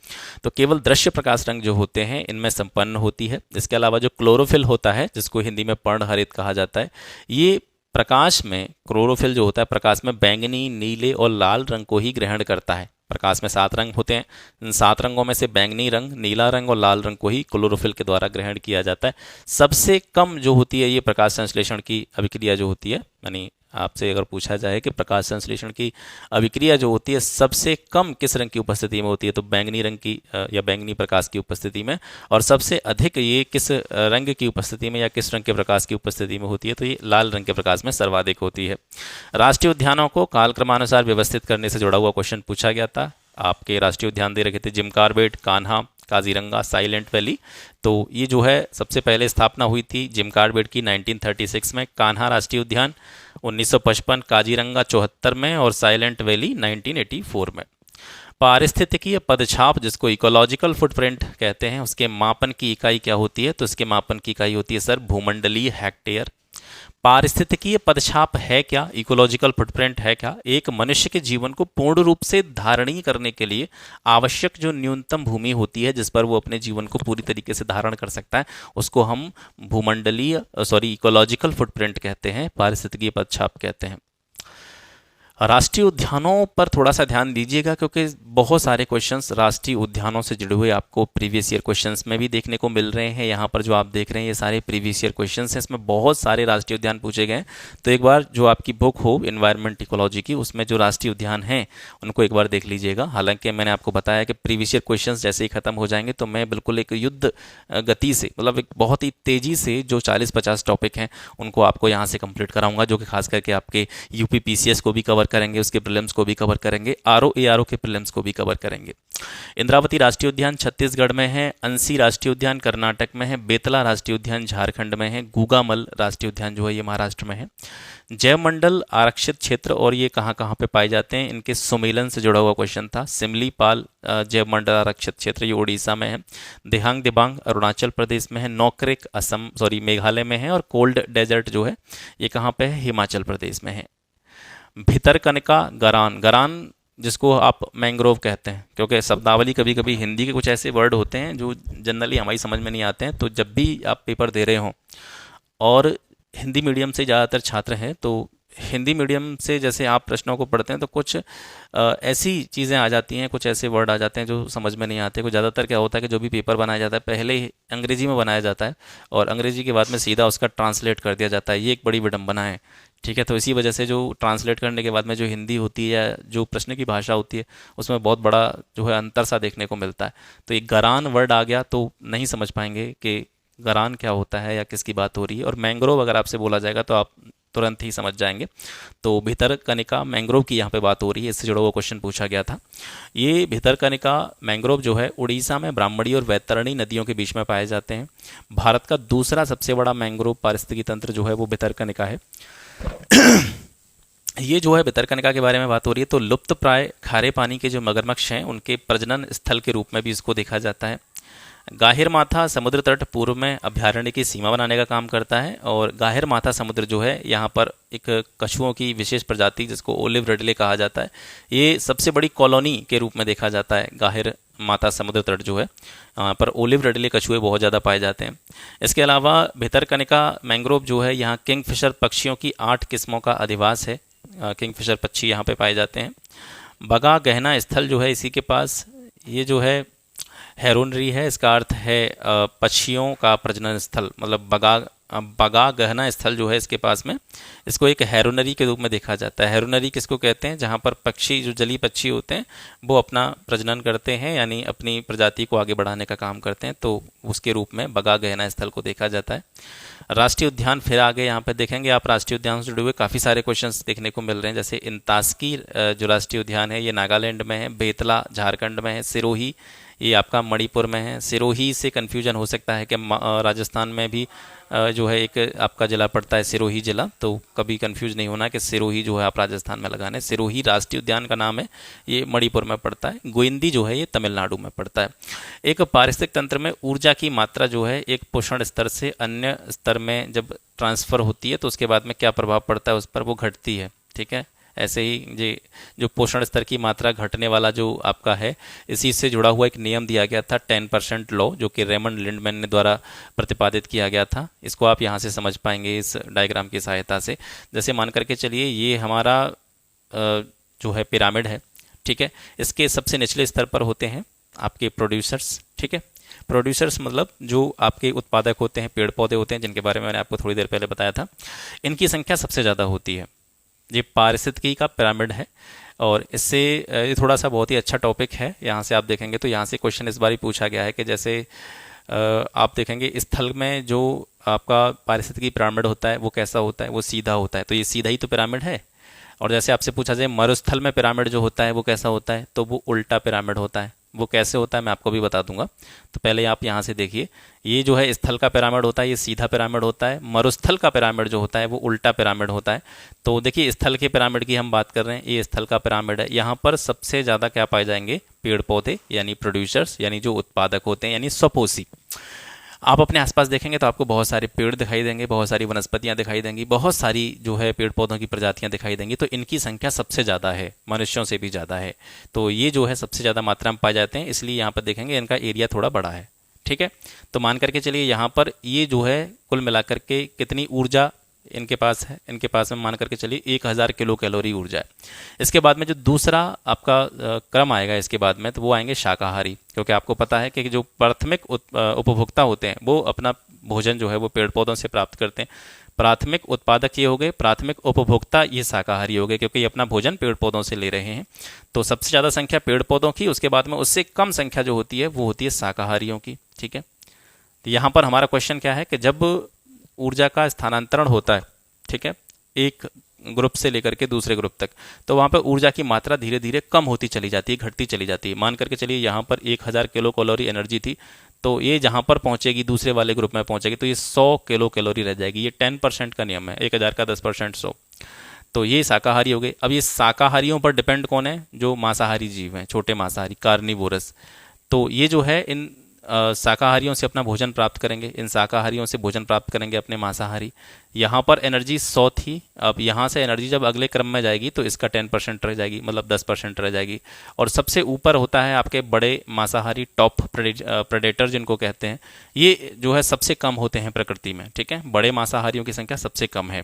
Speaker 1: तो केवल दृश्य प्रकाश रंग जो होते हैं इनमें संपन्न होती है। इसके अलावा जो क्लोरोफिल होता है, जिसको हिंदी में पर्णहरित कहा जाता है, ये प्रकाश में क्लोरोफिल जो होता है प्रकाश में बैंगनी, नीले और लाल रंग को ही ग्रहण करता है। प्रकाश में 7 रंग होते हैं, इन 7 रंगों में से बैंगनी रंग, नीला रंग और लाल रंग को ही क्लोरोफिल के द्वारा ग्रहण किया जाता है। सबसे कम जो होती है ये प्रकाश संश्लेषण की अभिक्रिया जो होती है, यानी आपसे अगर पूछा जाए कि प्रकाश संश्लेषण की अभिक्रिया जो होती है सबसे कम किस रंग की उपस्थिति में होती है, तो बैंगनी रंग की या बैंगनी प्रकाश की उपस्थिति में। और सबसे अधिक ये किस रंग की उपस्थिति में या किस रंग के प्रकाश की उपस्थिति में होती है, तो ये लाल रंग के प्रकाश में सर्वाधिक होती है। राष्ट्रीय उद्यानों को कालक्रमानुसार व्यवस्थित करने से जुड़ा हुआ क्वेश्चन पूछा गया था। आपके राष्ट्रीय उद्यान दे रखे थे Jim Corbett, Kanha, Kaziranga, silent valley. तो ये जो है सबसे पहले स्थापना हुई थी जिम कॉर्बेट की 1936 में, कान्हा राष्ट्रीय उद्यान 1955, काजीरंगा 74 में और साइलेंट वैली 1984 में। पारिस्थितिकीय पदछाप जिसको इकोलॉजिकल फुटप्रिंट कहते हैं, उसके मापन की इकाई क्या होती है? तो इसके मापन की इकाई होती है सर भूमंडलीय हेक्टेयर। पारिस्थितिकीय पदछाप है क्या? इकोलॉजिकल फुटप्रिंट है क्या? एक मनुष्य के जीवन को पूर्ण रूप से धारणीय करने के लिए आवश्यक जो न्यूनतम भूमि होती है जिस पर वो अपने जीवन को पूरी तरीके से धारण कर सकता है, उसको हम इकोलॉजिकल फुटप्रिंट कहते हैं, पारिस्थितिकीय पदछाप कहते हैं। राष्ट्रीय उद्यानों पर थोड़ा सा ध्यान दीजिएगा क्योंकि बहुत सारे क्वेश्चंस राष्ट्रीय उद्यानों से जुड़े हुए आपको प्रीवियस ईयर क्वेश्चंस में भी देखने को मिल रहे हैं। यहाँ पर जो आप देख रहे हैं ये सारे प्रीवियस ईयर क्वेश्चंस हैं, इसमें बहुत सारे राष्ट्रीय उद्यान पूछे गए हैं। तो एक बार जो आपकी बुक हो इन्वायरमेंट इकोलॉजी की, उसमें जो राष्ट्रीय उद्यान हैं उनको एक बार देख लीजिएगा। हालांकि मैंने आपको बताया कि प्रीवियस ईयर क्वेश्चन जैसे ही खत्म हो जाएंगे तो मैं बिल्कुल एक युद्ध गति से, मतलब एक बहुत ही तेज़ी से जो 40-50 टॉपिक हैं उनको आपको यहाँ से कंप्लीट कराऊंगा, जो कि खास करके आपके यूपी पीसीएस को भी कवर करेंगे, उसके प्रीलिम्स को भी कवर करेंगे, आरओ एआरओ के प्रीलिम्स को भी कवर करेंगे। इंद्रावती राष्ट्रीय उद्यान छत्तीसगढ़ में है, अंसी राष्ट्रीय उद्यान कर्नाटक में है, बेतला राष्ट्रीय उद्यान झारखंड में है, गूगामल राष्ट्रीय उद्यान जो है ये महाराष्ट्र में है। जैवमंडल आरक्षित क्षेत्र और ये कहाँ कहाँ पे पाए जाते हैं, इनके सुमेलन से जुड़ा हुआ क्वेश्चन था। सिमलीपाल जैवमंडल आरक्षित क्षेत्र ये उड़ीसा में है, देहांग दिबांग अरुणाचल प्रदेश में है, नोकरेक मेघालय में है और कोल्ड डेजर्ट जो है ये कहाँ पे है, हिमाचल प्रदेश में है। भितरकनिका गरान जिसको आप मैंग्रोव कहते हैं, क्योंकि शब्दावली कभी कभी हिंदी के कुछ ऐसे वर्ड होते हैं जो जनरली हमारी समझ में नहीं आते हैं, तो जब भी आप पेपर दे रहे हों और हिंदी मीडियम से ज़्यादातर छात्र हैं तो हिंदी मीडियम से जैसे आप प्रश्नों को पढ़ते हैं तो कुछ ऐसी चीज़ें आ जाती हैं, कुछ ऐसे वर्ड आ जाते हैं जो समझ में नहीं आते। कुछ ज़्यादातर क्या होता है कि जो भी पेपर बनाया जाता है पहले ही अंग्रेजी में बनाया जाता है और अंग्रेजी के बाद में सीधा उसका ट्रांसलेट कर दिया जाता है। ये एक बड़ी विडंबना है, ठीक है। तो इसी वजह से जो ट्रांसलेट करने के बाद में जो हिंदी होती है या जो प्रश्न की भाषा होती है उसमें बहुत बड़ा जो है अंतर सा देखने को मिलता है। तो एक गरान वर्ड आ गया तो नहीं समझ पाएंगे कि गरान क्या होता है या किसकी बात हो रही है। और मैंग्रोव अगर आपसे बोला जाएगा तो आप तुरंत ही समझ जाएंगे। तो भितरकनिका मैंग्रोव की यहाँ पे बात हो रही है, इससे जुड़ा हुआ क्वेश्चन पूछा गया था। ये भितरकनिका मैंग्रोव जो है उड़ीसा में ब्राह्मणी और वैतरणी नदियों के बीच में पाए जाते हैं। भारत का दूसरा सबसे बड़ा मैंग्रोव पारिस्थितिकी तंत्र जो है वो भितरकनिका है। ये जो है भितरकनिका के बारे में बात हो रही है। तो लुप्त प्राय खारे पानी के जो मगरमच्छ हैं उनके प्रजनन स्थल के रूप में भी इसको देखा जाता है। गाहिर माथा समुद्र तट पूर्व में अभ्यारण्य की सीमा बनाने का काम करता है और गाहिर माथा समुद्र जो है यहाँ पर एक कछुओं की विशेष प्रजाति जिसको ओलिव रिडले कहा जाता है, ये सबसे बड़ी कॉलोनी के रूप में देखा जाता है। गाहिर माता समुद्र तट जो है पर ओलिव रिडले कछुए बहुत ज़्यादा पाए जाते हैं। इसके अलावा भितरकनिका मैंग्रोव जो है यहाँ किंगफिशर पक्षियों की 8 किस्मों का अधिवास है। किंगफिशर पक्षी यहाँ पे पाए जाते हैं। बगा गहना स्थल जो है इसी के पास, ये जो है हेरोनरी है, इसका अर्थ है पक्षियों का प्रजनन स्थल, मतलब बगा गहना स्थल जो है इसके पास में, इसको एक हेरोनरी के रूप में देखा जाता है। हेरोनरी किसको कहते हैं? जहाँ पर पक्षी जो जलीय पक्षी होते हैं वो अपना प्रजनन करते हैं, यानी अपनी प्रजाति को आगे बढ़ाने का काम करते हैं, तो उसके रूप में बगा गहना स्थल को देखा जाता है। राष्ट्रीय उद्यान फिर आगे यहाँ पे देखेंगे आप, राष्ट्रीय उद्यान से जुड़े हुए काफ़ी सारे क्वेश्चंस देखने को मिल रहे हैं। जैसे इंतास्की जो राष्ट्रीय उद्यान है ये नागालैंड में है, बेतला झारखंड में है, सिरोही ये आपका मणिपुर में है। सिरोही से कन्फ्यूजन हो सकता है कि राजस्थान में भी जो है एक आपका जिला पड़ता है सिरोही जिला, तो कभी कंफ्यूज नहीं होना कि सिरोही जो है आप राजस्थान में लगाना है। सिरोही राष्ट्रीय उद्यान का नाम है, ये मणिपुर में पड़ता है। गोइंदी जो है ये तमिलनाडु में पड़ता है। एक पारिस्थितिक तंत्र में ऊर्जा की मात्रा जो है एक पोषण स्तर से अन्य स्तर में जब ट्रांसफ़र होती है तो उसके बाद में क्या प्रभाव पड़ता है उस पर, वो घटती है। ठीक है, ऐसे ही ये जो पोषण स्तर की मात्रा घटने वाला जो आपका है, इसी से जुड़ा हुआ एक नियम दिया गया था 10% लॉ, जो कि रेमंड लिंडमैन ने द्वारा प्रतिपादित किया गया था। इसको आप यहाँ से समझ पाएंगे इस डायग्राम की सहायता से। जैसे मान करके चलिए ये हमारा जो है पिरामिड है। ठीक है, इसके सबसे निचले स्तर पर होते हैं आपके प्रोड्यूसर्स। ठीक है, प्रोड्यूसर्स मतलब जो आपके उत्पादक होते हैं, पेड़ पौधे होते हैं, जिनके बारे में मैंने आपको थोड़ी देर पहले बताया था। इनकी संख्या सबसे ज़्यादा होती है। ये पारिस्थितिकी का पिरामिड है और इससे ये थोड़ा सा बहुत ही अच्छा टॉपिक है। यहाँ से आप देखेंगे तो यहाँ से क्वेश्चन इस बार ही पूछा गया है कि जैसे आप देखेंगे स्थल में जो आपका पारिस्थितिकी पिरामिड होता है वो कैसा होता है, वो सीधा होता है, तो ये सीधा ही तो पिरामिड है। और जैसे आपसे पूछा जाए मरुस्थल में पिरामिड जो होता है वो कैसा होता है, तो वो उल्टा पिरामिड होता है। वो कैसे होता है मैं आपको भी बता दूंगा। तो पहले आप यहाँ से देखिए, ये जो है स्थल का पिरामिड होता है, ये सीधा पिरामिड होता है। मरुस्थल का पिरामिड जो होता है वो उल्टा पिरामिड होता है। तो देखिए स्थल के पिरामिड की हम बात कर रहे हैं, ये स्थल का पिरामिड है। यहाँ पर सबसे ज़्यादा क्या पाए जाएंगे, पेड़ पौधे यानी प्रोड्यूसर्स, यानी जो उत्पादक होते हैं, यानी स्वपोषी। आप अपने आसपास देखेंगे तो आपको बहुत सारे पेड़ दिखाई देंगे, बहुत सारी वनस्पतियां दिखाई देंगी, बहुत सारी जो है पेड़ पौधों की प्रजातियां दिखाई देंगी। तो इनकी संख्या सबसे ज़्यादा है, मनुष्यों से भी ज़्यादा है। तो ये जो है सबसे ज़्यादा मात्रा में पाए जाते हैं, इसलिए यहाँ पर देखेंगे इनका एरिया थोड़ा बड़ा है। ठीक है, तो मान करके चलिए यहाँ पर ये जो है कुल मिलाकर के कितनी ऊर्जा इनके पास है, इनके पास में मान करके चलिए 1000 किलो कैलोरी ऊर्जा है। इसके बाद में जो दूसरा आपका क्रम आएगा इसके बाद में, तो वो आएंगे शाकाहारी, क्योंकि आपको पता है कि जो प्राथमिक उपभोक्ता होते हैं वो अपना भोजन जो है वो पेड़ पौधों से प्राप्त करते हैं। प्राथमिक उत्पादक ये हो गए, प्राथमिक उपभोक्ता ये शाकाहारी हो गए, क्योंकि ये अपना भोजन पेड़ पौधों से ले रहे हैं। तो सबसे ज़्यादा संख्या पेड़ पौधों की, उसके बाद में उससे कम संख्या जो होती है वो होती है शाकाहारियों की। ठीक है, तो यहाँ पर हमारा क्वेश्चन क्या है कि जब ऊर्जा का स्थानांतरण होता है, ठीक है, एक ग्रुप से लेकर के दूसरे ग्रुप तक, तो वहाँ पर ऊर्जा की मात्रा धीरे धीरे कम होती चली जाती है, घटती चली जाती है। मान करके चलिए यहाँ पर 1000 किलो कैलोरी एनर्जी थी, तो ये जहाँ पर पहुँचेगी दूसरे वाले ग्रुप में पहुँचेगी तो ये 100 किलो कैलोरी रह जाएगी। ये 10% का नियम है, 1000 का 10% 100। तो ये शाकाहारी हो गए। अब ये शाकाहारियों पर डिपेंड कौन है, जो मांसाहारी जीव हैं, छोटे मांसाहारी, कार्निवोरस। तो ये जो है इन शाकाहारियों से अपना भोजन प्राप्त करेंगे, इन शाकाहारियों से भोजन प्राप्त करेंगे अपने मांसाहारी। यहाँ पर एनर्जी 100 थी, अब यहाँ से एनर्जी जब अगले क्रम में जाएगी तो इसका 10% रह जाएगी, मतलब 10% रह जाएगी। और सबसे ऊपर होता है आपके बड़े मांसाहारी, टॉप प्रेडेटर जिनको कहते हैं। ये जो है सबसे कम होते हैं प्रकृति में। ठीक है, बड़े मांसाहारियों की संख्या सबसे कम है।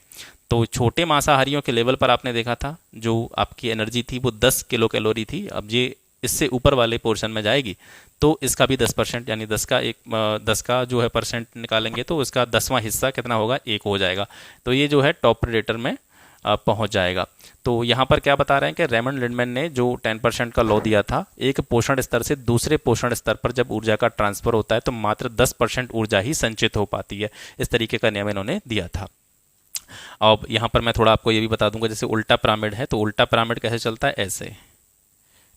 Speaker 1: तो छोटे मांसाहारियों के लेवल पर आपने देखा था जो आपकी एनर्जी थी वो 10 किलो कैलोरी थी। अब ये इससे ऊपर वाले पोर्शन में जाएगी तो इसका भी 10%, यानी 10 का जो है परसेंट निकालेंगे तो इसका 10वां हिस्सा कितना होगा, 1 हो जाएगा। तो ये जो है टॉप प्रेडेटर में पहुंच जाएगा। तो यहाँ पर क्या बता रहे हैं कि रेमंड लिंडमैन ने जो 10% का लॉ दिया था, एक पोषण स्तर से दूसरे पोषण स्तर पर जब ऊर्जा का ट्रांसफर होता है तो मात्र 10% ऊर्जा ही संचित हो पाती है। इस तरीके का नियम इन्होंने दिया था। अब यहाँ पर मैं थोड़ा आपको ये भी बता दूंगा, जैसे उल्टा पिरामिड है तो उल्टा पिरामिड कैसे चलता है, ऐसे।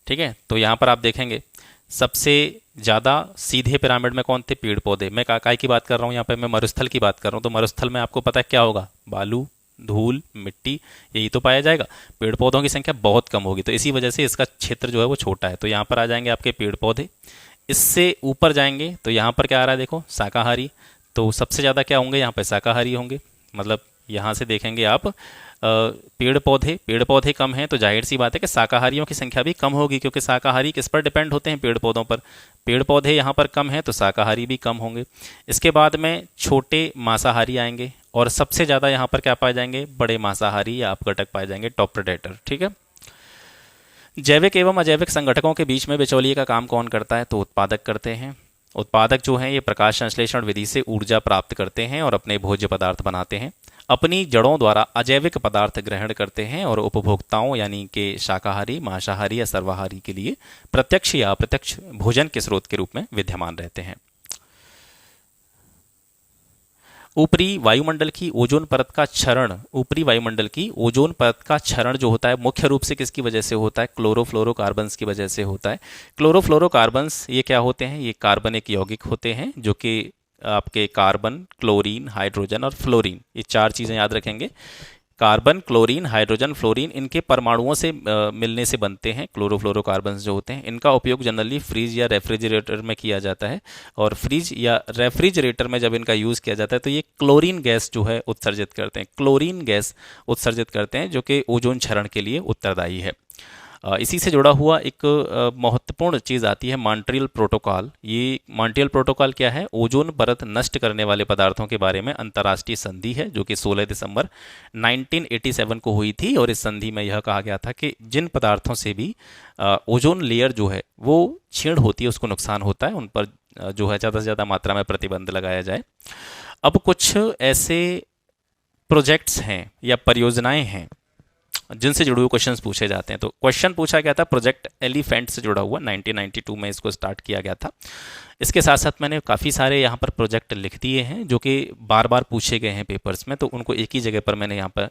Speaker 1: ठीक है, तो यहाँ पर आप देखेंगे सबसे ज़्यादा सीधे पिरामिड में कौन थे, पेड़ पौधे। मैं काय की बात कर रहा हूँ यहाँ पे, मैं मरुस्थल की बात कर रहा हूँ। तो मरुस्थल में आपको पता है क्या होगा, बालू, धूल, मिट्टी, यही तो पाया जाएगा। पेड़ पौधों की संख्या बहुत कम होगी, तो इसी वजह से इसका क्षेत्र जो है वो छोटा है। तो यहाँ पर आ जाएंगे आपके पेड़ पौधे। इससे ऊपर जाएंगे तो यहाँ पर क्या आ रहा है, देखो शाकाहारी। तो सबसे ज़्यादा क्या होंगे यहाँ पर, शाकाहारी होंगे। मतलब यहाँ से देखेंगे आप पेड़ पौधे कम हैं तो जाहिर सी बात है कि शाकाहारियों की संख्या भी कम होगी, क्योंकि शाकाहारी किस पर डिपेंड होते हैं, पेड़ पौधों पर। पेड़ पौधे यहाँ पर कम हैं तो शाकाहारी भी कम होंगे। इसके बाद में छोटे मांसाहारी आएंगे और सबसे ज़्यादा यहाँ पर क्या पाए जाएंगे, बड़े मांसाहारी या अपघटक पाए जाएंगे, टॉप प्रेडेटर। ठीक है, जैविक एवं अजैविक संगठकों के बीच में बिचौलिए का काम कौन करता है, तो उत्पादक करते हैं। उत्पादक जो हैं ये प्रकाश संश्लेषण विधि से ऊर्जा प्राप्त करते हैं और अपने भोज्य पदार्थ बनाते हैं। अपनी जड़ों द्वारा अजैविक पदार्थ ग्रहण करते हैं और उपभोक्ताओं यानी कि शाकाहारी, मांसाहारी या सर्वाहारी के लिए प्रत्यक्ष या अप्रत्यक्ष भोजन के स्रोत के रूप में विद्यमान रहते हैं। ऊपरी वायुमंडल की ओजोन परत का क्षरण, ऊपरी वायुमंडल की ओजोन परत का क्षरण जो होता है मुख्य रूप से किसकी वजह से होता है, क्लोरोफ्लोरोकार्बन्स की वजह से होता है। क्लोरोफ्लोरोकार्बन्स ये क्या होते हैं, ये कार्बनिक यौगिक होते हैं जो कि आपके कार्बन, क्लोरीन, हाइड्रोजन और फ्लोरीन, ये 4 चीज़ें याद रखेंगे। कार्बन, क्लोरीन, हाइड्रोजन, फ्लोरीन इनके परमाणुओं से मिलने से बनते हैं क्लोरोफ्लोरोकार्बन्स जो होते हैं। इनका उपयोग जनरली फ्रिज या रेफ्रिजरेटर में किया जाता है, और फ्रिज या रेफ्रिजरेटर में जब इनका यूज़ किया जाता है तो ये क्लोरीन गैस जो है उत्सर्जित करते हैं, क्लोरीन गैस उत्सर्जित करते हैं, जो कि ओजोन क्षरण के लिए उत्तरदायी है। इसी से जुड़ा हुआ एक महत्वपूर्ण चीज़ आती है मॉन्ट्रियल प्रोटोकॉल। ये मॉन्ट्रियल प्रोटोकॉल क्या है? ओजोन परत नष्ट करने वाले पदार्थों के बारे में अंतर्राष्ट्रीय संधि है, जो कि 16 दिसंबर 1987 को हुई थी। और इस संधि में यह कहा गया था कि जिन पदार्थों से भी ओजोन लेयर जो है वो क्षीण होती है, उसको नुकसान होता है, उन पर जो है ज़्यादा से ज़्यादा मात्रा में प्रतिबंध लगाया जाए। अब कुछ ऐसे प्रोजेक्ट्स हैं या परियोजनाएं हैं जिनसे जुड़े हुए क्वेश्चंस पूछे जाते हैं। तो क्वेश्चन पूछा गया था प्रोजेक्ट एलिफेंट से जुड़ा हुआ, 1992 में इसको स्टार्ट किया गया था। इसके साथ साथ मैंने काफ़ी सारे यहाँ पर प्रोजेक्ट लिख दिए हैं जो कि बार बार पूछे गए हैं पेपर्स में, तो उनको एक ही जगह पर मैंने यहाँ पर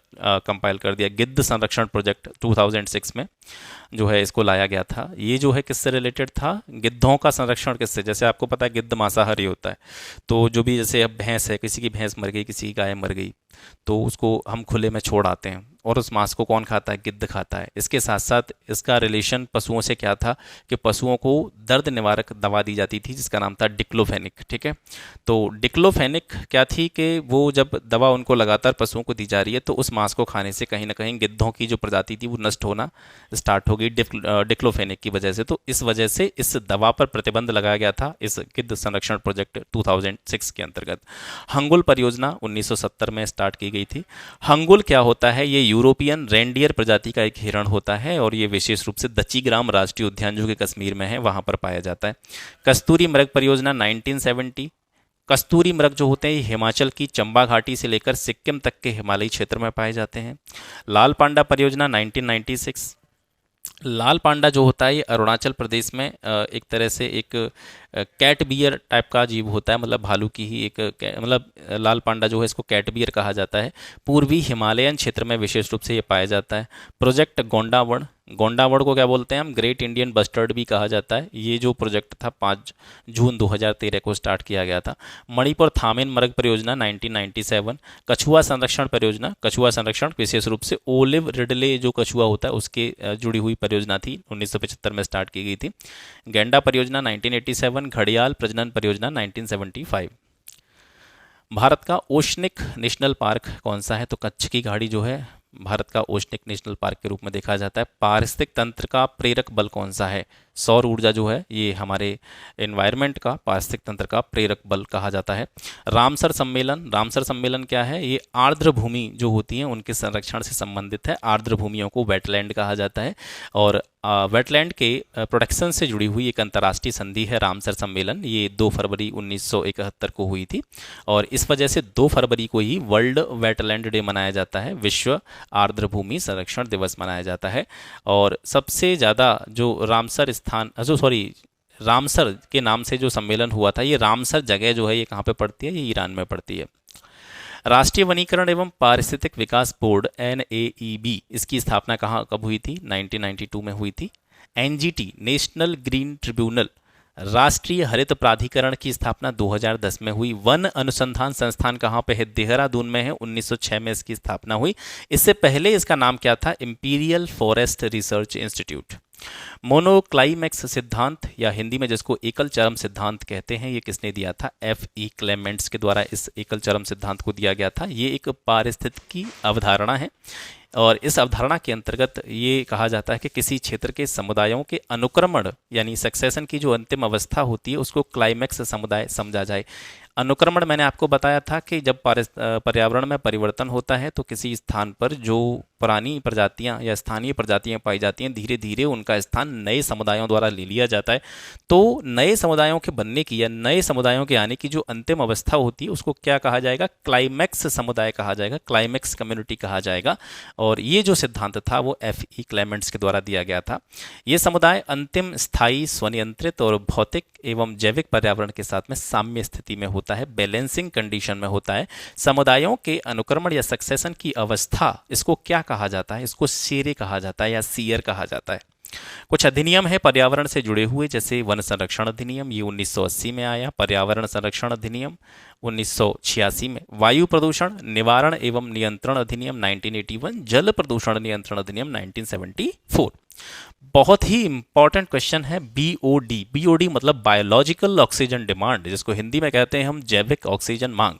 Speaker 1: कंपाइल कर दिया। गिद्ध संरक्षण प्रोजेक्ट 2006 में जो है इसको लाया गया था। ये जो है किससे रिलेटेड था? गिद्धों का संरक्षण किससे? जैसे आपको पता है गिद्ध मांसाहारी होता है, तो जो भी जैसे अब भैंस है, किसी की भैंस मर गई, किसी की गाय मर गई, तो उसको हम खुले में छोड़ आते हैं, और उस मांस को कौन खाता है? गिद्ध खाता है। इसके साथ साथ इसका रिलेशन पशुओं से क्या था कि पशुओं को दर्द निवारक दवा दी जाती थी जिसका नाम था डिक्लोफेनिक। ठीक है, तो डिक्लोफेनिक क्या थी कि वो जब दवा उनको लगातार पशुओं को दी जा रही है तो उस मांस को खाने से कहीं ना कहीं गिद्धों की जो प्रजाति थी वो नष्ट होना स्टार्ट हो गई डिक्लोफेनिक की वजह से। तो इस वजह से इस दवा पर प्रतिबंध लगाया गया था इस गिद्ध संरक्षण प्रोजेक्ट 2006 के अंतर्गत। हंगुल परियोजना 1970 में स्टार्ट की गई थी। हंगुल क्या होता है? ये यूरोपियन रेंडियर प्रजाति का एक हिरण होता है, और ये विशेष रूप से दच्चीग्राम राष्ट्रीय उद्यान जो कि कश्मीर में है वहां पर पाया जाता है। कस्तूरी मृग परियोजना 1970। कस्तूरी मृग जो होते हैं ये हिमाचल की चंबा घाटी से लेकर सिक्किम तक के हिमालयी क्षेत्र में पाए जाते हैं। लाल पांडा परियोजना 1996। लाल पांडा जो होता है ये अरुणाचल प्रदेश में एक तरह से एक कैट बियर टाइप का जीव होता है, मतलब भालू की ही एक मतलब लाल पांडा जो है इसको कैट बियर कहा जाता है। पूर्वी हिमालयन क्षेत्र में विशेष रूप से ये पाया जाता है। प्रोजेक्ट गोंडावड़, गोंडावड़ को क्या बोलते हैं हम? ग्रेट इंडियन बस्टर्ड भी कहा जाता है। ये जो प्रोजेक्ट था 5 जून 2013 को स्टार्ट किया गया था। मणिपुर थामिन मृग परियोजना 1997। कछुआ संरक्षण परियोजना, कछुआ संरक्षण विशेष रूप से ओलिव रिडले जो कछुआ होता है उसके जुड़ी हुई परियोजना थी, 1975 में स्टार्ट की गई थी। गैंडा परियोजना 1987। घड़ियाल प्रजनन परियोजना 1975। भारत का ओशनिक नेशनल पार्क कौन सा है? तो कच्छ की घाटी जो है भारत का ओशनिक नेशनल पार्क के रूप में देखा जाता है। पारिस्थितिक तंत्र का प्रेरक बल कौन सा है? सौर ऊर्जा जो है ये हमारे एनवायरनमेंट का पारिस्थितिक तंत्र का प्रेरक बल कहा जाता है। रामसर सम्मेलन, रामसर सम्मेलन क्या है? ये आर्द्र भूमि जो होती हैं उनके संरक्षण से संबंधित है। आर्द्र भूमियों को वेटलैंड कहा जाता है, और वेटलैंड के प्रोटेक्शन से जुड़ी हुई एक अंतर्राष्ट्रीय संधि है रामसर सम्मेलन। ये 2 फरवरी 1971 को हुई थी, और इस वजह से 2 फरवरी को ही वर्ल्ड वेटलैंड डे मनाया जाता है, विश्व आर्द्र भूमि संरक्षण दिवस मनाया जाता है। और सबसे ज़्यादा जो रामसर रामसर के नाम से जो सम्मेलन हुआ था, ये रामसर जगह जो है ये कहाँ पे पड़ती है? ये ईरान में पड़ती है। राष्ट्रीय वनीकरण एवं पारिस्थितिक विकास बोर्ड NAEB, इसकी स्थापना कब हुई थी? 1992 में हुई थी। NGT नेशनल ग्रीन ट्रिब्यूनल, राष्ट्रीय हरित प्राधिकरण की स्थापना 2010 में हुई। वन अनुसंधान संस्थान कहाँ पे है? देहरादून में है, 1906 में इसकी स्थापना हुई। इससे पहले इसका नाम क्या था? Imperial forest research institute. Monoclimax सिद्धांत, या हिंदी में जिसको एकल चरम सिद्धांत कहते हैं, ये किसने दिया था? F.E. क्लेमेंट्स के द्वारा इस एकल चरम सिद्धांत को दिया गया था। ये एक पारिस्थितिकी अवधारणा है, और इस अवधारणा के अंतर्गत ये कहा जाता है कि किसी क्षेत्र के समुदायों के अनुक्रमण यानी सक्सेशन की जो अंतिम अवस्था होती है उसको क्लाइमैक्स समुदाय समझा जाए। अनुक्रमण मैंने आपको बताया था कि जब पर्यावरण में परिवर्तन होता है तो किसी स्थान पर जो पुरानी प्रजातियां या स्थानीय प्रजातियां पाई जाती हैं, धीरे धीरे उनका स्थान नए समुदायों द्वारा ले लिया जाता है। तो नए समुदायों के बनने की या नए समुदायों के आने की जो अंतिम अवस्था होती है उसको क्या कहा जाएगा? क्लाइमैक्स समुदाय कहा जाएगा, क्लाइमैक्स कम्युनिटी कहा जाएगा। और ये जो सिद्धांत था वो F.E. क्लेमेंट्स के द्वारा दिया गया था। ये समुदाय अंतिम स्थायी स्वनियंत्रित और भौतिक एवं जैविक पर्यावरण के साथ में साम्य स्थिति में होता है, बैलेंसिंग कंडीशन में होता है। समुदायों के अनुक्रमण या सक्सेशन की अवस्था, इसको क्या कहा जाता है? इसको शेरे कहा जाता है या सीयर कहा जाता है। कुछ अधिनियम है पर्यावरण से जुड़े हुए, जैसे वन संरक्षण अधिनियम, ये 1980 में आया। पर्यावरण संरक्षण अधिनियम 1986 में। वायु प्रदूषण निवारण एवं नियंत्रण अधिनियम 1981। जल प्रदूषण नियंत्रण अधिनियम 1974। बहुत ही इंपॉर्टेंट क्वेश्चन है बीओडी। बीओडी मतलब बायोलॉजिकल ऑक्सीजन डिमांड, जिसको हिंदी में कहते हैं हम जैविक ऑक्सीजन मांग।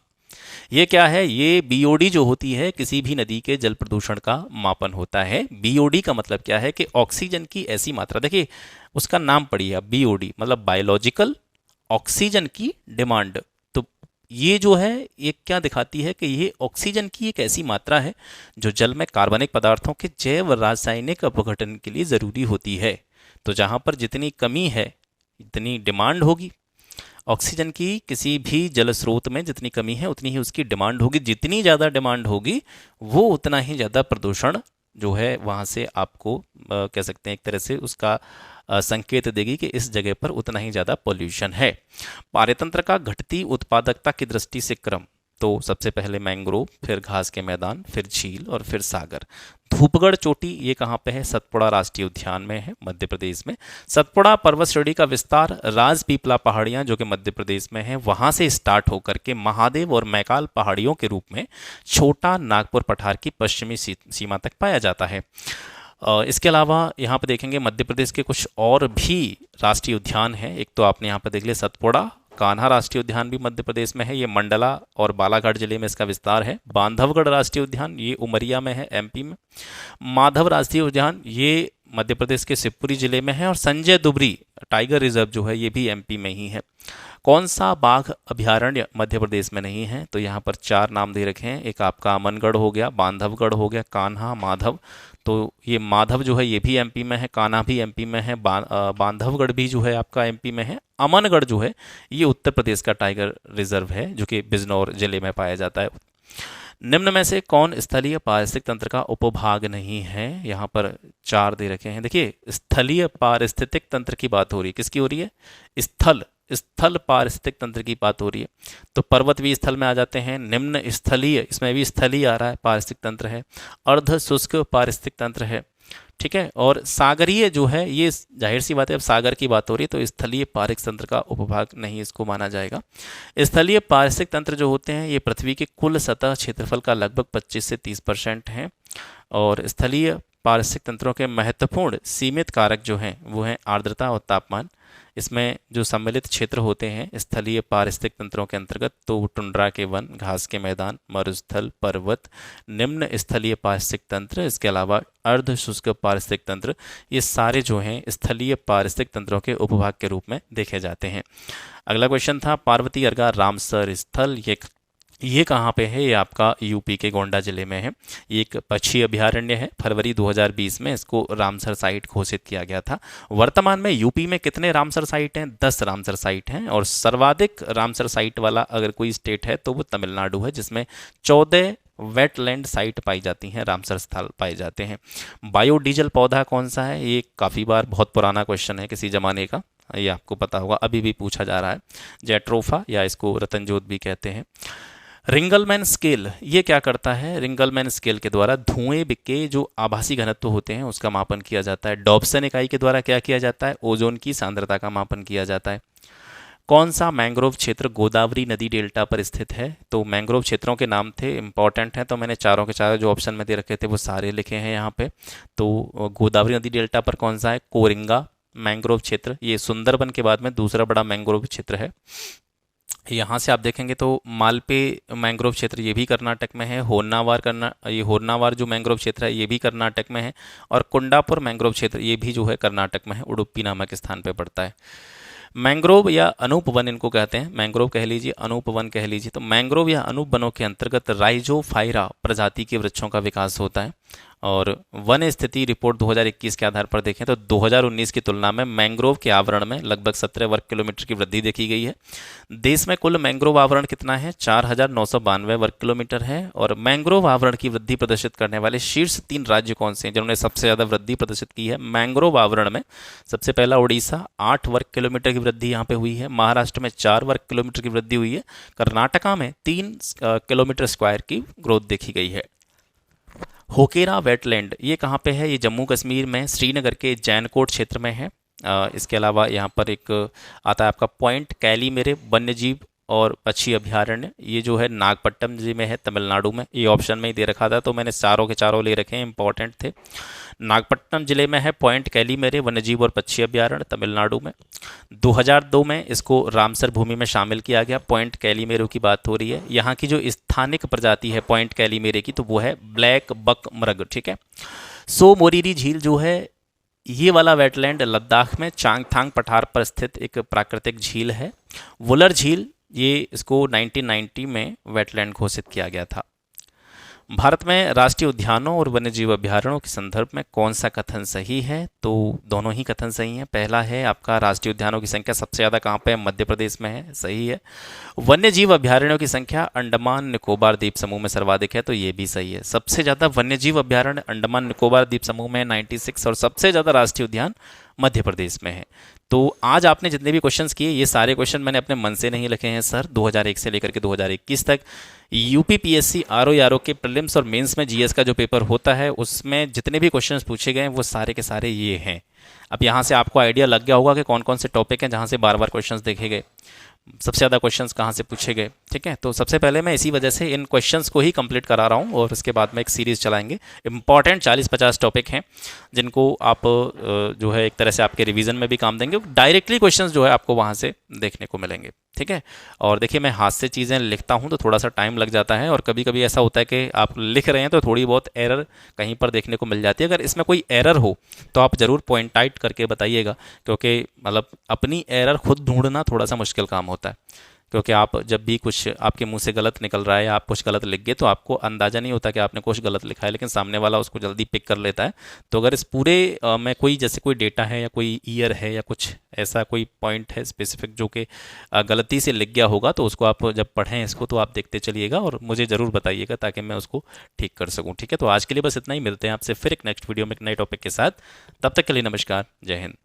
Speaker 1: ये क्या है? ये बीओडी जो होती है किसी भी नदी के जल प्रदूषण का मापन होता है। बीओडी का मतलब क्या है कि ऑक्सीजन की ऐसी मात्रा, देखिए उसका नाम पढ़िए आप, बीओडी मतलब बायोलॉजिकल ऑक्सीजन की डिमांड। तो ये जो है ये क्या दिखाती है कि ये ऑक्सीजन की एक ऐसी मात्रा है जो जल में कार्बनिक पदार्थों के जैव रासायनिक अपघटन के लिए ज़रूरी होती है। तो जहाँ पर जितनी कमी है इतनी डिमांड होगी। ऑक्सीजन की किसी भी जल स्रोत में जितनी कमी है उतनी ही उसकी डिमांड होगी। जितनी ज़्यादा डिमांड होगी वो उतना ही ज़्यादा प्रदूषण जो है वहाँ से आपको कह सकते हैं एक तरह से उसका संकेत देगी कि इस जगह पर उतना ही ज़्यादा पोल्यूशन है। पारेतंत्र का घटती उत्पादकता की दृष्टि से क्रम, तो सबसे पहले मैंग्रोव, फिर घास के मैदान, फिर झील और फिर सागर। धूपगढ़ चोटी ये कहाँ पे है? सतपुड़ा राष्ट्रीय उद्यान में है, मध्य प्रदेश में। सतपुड़ा पर्वत श्रेणी का विस्तार राजपीपला पहाड़ियाँ जो कि मध्य प्रदेश में है, वहाँ से स्टार्ट होकर के महादेव और मैकाल पहाड़ियों के रूप में छोटा नागपुर पठार की पश्चिमी सीमा तक पाया जाता है। इसके अलावा यहाँ पे देखेंगे मध्य प्रदेश के कुछ और भी राष्ट्रीय उद्यान हैं। एक तो आपने यहाँ पे देख लिया सतपुड़ा। कान्हा राष्ट्रीय उद्यान भी मध्य प्रदेश में है, ये मंडला और बालाघाट जिले में इसका विस्तार है। बांधवगढ़ राष्ट्रीय उद्यान ये उमरिया में है, एमपी में। माधव राष्ट्रीय उद्यान ये मध्य प्रदेश के शिवपुरी जिले में है। और संजय दुबरी टाइगर रिजर्व जो है ये भी एमपी में ही है। कौन सा बाघ अभयारण्य मध्य प्रदेश में नहीं है? तो यहाँ पर 4 नाम दे रखे हैं। एक आपका अमनगढ़ हो गया, बांधवगढ़ हो गया, कान्हा, माधव। तो ये माधव जो है ये भी एमपी में है, कान्हा भी एमपी में है, बांधवगढ़ भी जो है आपका एमपी में है। अमनगढ़ जो है ये उत्तर प्रदेश का टाइगर रिजर्व है जो कि बिजनौर जिले में पाया जाता है। निम्न में से कौन स्थलीय पारिस्थितिक तंत्र का उपभाग नहीं है? यहाँ पर 4 दे रखे हैं। देखिए स्थलीय पारिस्थितिक तंत्र की बात हो रही है, किसकी हो रही है? स्थल पारिस्थितिक तंत्र की बात हो रही है। तो पर्वत भी स्थल में आ जाते हैं। निम्न स्थलीय, इसमें भी स्थलीय आ रहा है, पारिस्थितिक तंत्र है। अर्ध शुष्क पारिस्थितिक तंत्र है, ठीक है। और सागरीय जो है ये जाहिर सी बात है, अब सागर की बात हो रही है तो स्थलीय पारिस्थितिक तंत्र का उपभाग नहीं इसको माना जाएगा। स्थलीय पारिस्थितिक तंत्र जो होते हैं ये पृथ्वी के कुल सतह क्षेत्रफल का लगभग 25 से 30% है। और स्थलीय पारिस्थितिक तंत्रों के महत्वपूर्ण सीमित कारक जो हैं वो हैं आर्द्रता और तापमान। इसमें जो सम्मिलित क्षेत्र होते हैं स्थलीय पारिस्थितिक तंत्रों के अंतर्गत, तो टुंड्रा के वन, घास के मैदान, मरुस्थल, पर्वत, निम्न स्थलीय पारिस्थितिक तंत्र, इसके अलावा अर्ध शुष्क पारिस्थितिक तंत्र, ये सारे जो हैं स्थलीय पारिस्थितिक तंत्रों के उपभाग के रूप में देखे जाते हैं। अगला क्वेश्चन था पार्वती अर्गा रामसर स्थल, ये कहाँ पे है? ये आपका यूपी के गोंडा जिले में है। ये एक पक्षी अभयारण्य है। फरवरी 2020 में इसको रामसर साइट घोषित किया गया था। वर्तमान में यूपी में कितने रामसर साइट हैं? 10 रामसर साइट हैं। और सर्वाधिक रामसर साइट वाला अगर कोई स्टेट है तो वो तमिलनाडु है, जिसमें 14 वेटलैंड साइट पाई जाती हैं, रामसर स्थल पाए जाते हैं। बायोडीजल पौधा कौन सा है? ये काफ़ी बार बहुत पुराना क्वेश्चन है किसी ज़माने का, ये आपको पता होगा, अभी भी पूछा जा रहा है। जैट्रोफा या इसको रतनजोत भी कहते हैं। रिंगलमैन स्केल ये क्या करता है? रिंगलमैन स्केल के द्वारा धुएं के जो आभासी घनत्व होते हैं उसका मापन किया जाता है। डॉब्सन इकाई के द्वारा क्या किया जाता है? ओजोन की सांद्रता का मापन किया जाता है। कौन सा मैंग्रोव क्षेत्र गोदावरी नदी डेल्टा पर स्थित है? तो मैंग्रोव क्षेत्रों के नाम थे, इंपॉर्टेंट हैं, तो मैंने चारों के चारों जो ऑप्शन में दे रखे थे वो सारे लिखे हैं यहाँ पे। तो गोदावरी नदी डेल्टा पर कौन सा है? कोरिंगा मैंग्रोव क्षेत्र, ये सुंदरबन के बाद में दूसरा बड़ा मैंग्रोव क्षेत्र है। यहाँ से आप देखेंगे तो मालपे मैंग्रोव क्षेत्र ये भी कर्नाटक में है। होन्नावर जो मैंग्रोव क्षेत्र है ये भी कर्नाटक में है। और कुंडापुर मैंग्रोव क्षेत्र ये भी जो है कर्नाटक में है, उडुपी नामक स्थान पे पड़ता है। मैंग्रोव या अनूप वन इनको कहते हैं, मैंग्रोव कह लीजिए, अनूप वन कह लीजिए। तो मैंग्रोव या अनूप वनों के अंतर्गत राइजोफाइरा प्रजाति के वृक्षों का विकास होता है। और वन स्थिति रिपोर्ट 2021 के आधार पर देखें तो 2019 की तुलना में मैंग्रोव के आवरण में लगभग 17 वर्ग किलोमीटर की वृद्धि देखी गई है। देश में कुल मैंग्रोव आवरण कितना है? 4,992 वर्ग किलोमीटर है। और मैंग्रोव आवरण की वृद्धि प्रदर्शित करने वाले शीर्ष 3 राज्य कौन से हैं जिन्होंने सबसे ज़्यादा वृद्धि प्रदर्शित की है मैंग्रोव आवरण में? सबसे पहला उड़ीसा, 8 वर्ग किलोमीटर की वृद्धि यहाँ पे हुई है। महाराष्ट्र में 4 वर्ग किलोमीटर की वृद्धि हुई है। कर्नाटका में 3 किलोमीटर स्क्वायर की ग्रोथ देखी गई है। होकेरा वेटलैंड ये कहाँ पे है? ये जम्मू कश्मीर में श्रीनगर के जैनकोट क्षेत्र में है। इसके अलावा यहाँ पर एक आता है आपका पॉइंट कैलीमेरे वन्य जीव और पक्षी अभयारण्य, ये जो है नागपट्टनम जिले में है, तमिलनाडु में। ये ऑप्शन में ही दे रखा था तो मैंने चारों के चारों ले रखे हैं, इंपॉर्टेंट थे। नागपट्टनम जिले में है पॉइंट कैलीमेरे वन्यजीव और पक्षी अभयारण्य, तमिलनाडु में। 2002 में इसको रामसर भूमि में शामिल किया गया। पॉइंट कैलीमेरे की बात हो रही है। यहाँ की जो स्थानिक प्रजाति है पॉइंट कैलीमेरे की, तो वो है ब्लैक बक मृग, ठीक है। सो मोरिरी झील जो है, ये वाला वेटलैंड लद्दाख में चांगथांग पठार पर स्थित एक प्राकृतिक झील है। वुलर झील, ये इसको 1990 में वेटलैंड घोषित किया गया था। भारत में राष्ट्रीय उद्यानों और वन्यजीव अभयारण्यों के संदर्भ में कौन सा कथन सही है? तो दोनों ही कथन सही हैं। पहला है आपका राष्ट्रीय उद्यानों की संख्या सबसे ज़्यादा कहाँ पे है? मध्य प्रदेश में है, सही है। वन्यजीव अभयारण्यों की संख्या अंडमान निकोबार द्वीप समूह में सर्वाधिक है, तो ये भी सही है। सबसे ज़्यादा वन्यजीव अभयारण्य अंडमान निकोबार द्वीप समूह में 96 और सबसे ज़्यादा राष्ट्रीय उद्यान मध्य प्रदेश में है। तो आज आपने जितने भी क्वेश्चंस किए, ये सारे क्वेश्चन मैंने अपने मन से नहीं लिखे हैं सर। 2001 से लेकर के 2021 तक यूपी पीएससी आरओ के प्रीलिम्स और मेंस में जीएस का जो पेपर होता है, उसमें जितने भी क्वेश्चंस पूछे गए हैं वो सारे के सारे ये हैं। अब यहाँ से आपको आइडिया लग गया होगा कि कौन कौन से टॉपिक हैं जहाँ से बार बार क्वेश्चंस देखे गए, सबसे ज़्यादा क्वेश्चंस कहाँ से पूछे गए, ठीक है। तो सबसे पहले मैं इसी वजह से इन क्वेश्चंस को ही कंप्लीट करा रहा हूँ और उसके बाद में एक सीरीज़ चलाएंगे। इंपॉर्टेंट 40-50 टॉपिक हैं जिनको आप जो है एक तरह से आपके रिवीजन में भी काम देंगे। डायरेक्टली क्वेश्चंस जो है आपको वहाँ से देखने को मिलेंगे, ठीक है। और देखिए, मैं हाथ से चीज़ें लिखता हूँ तो थोड़ा सा टाइम लग जाता है और कभी कभी ऐसा होता है कि आप लिख रहे हैं तो थोड़ी बहुत एरर कहीं पर देखने को मिल जाती है। अगर इसमें कोई एरर हो तो आप ज़रूर पॉइंट आउट करके बताइएगा, क्योंकि मतलब अपनी एरर खुद ढूंढना थोड़ा सा मुश्किल काम होता है। क्योंकि आप जब भी कुछ आपके मुंह से गलत निकल रहा है या आप कुछ गलत लिख गए तो आपको अंदाज़ा नहीं होता कि आपने कुछ गलत लिखा है, लेकिन सामने वाला उसको जल्दी पिक कर लेता है। तो अगर इस पूरे में कोई जैसे कोई डेटा है या कोई ईयर है या कुछ ऐसा कोई पॉइंट है स्पेसिफिक जो कि गलती से लिख गया होगा, तो उसको आप जब पढ़ें इसको तो आप देखते चलिएगा और मुझे ज़रूर बताइएगा ताकि मैं उसको ठीक कर सकूँ, ठीक है। तो आज के लिए बस इतना ही, मिलते हैं आपसे फिर एक नेक्स्ट वीडियो में एक नए टॉपिक के साथ। तब तक के लिए नमस्कार, जय हिंद।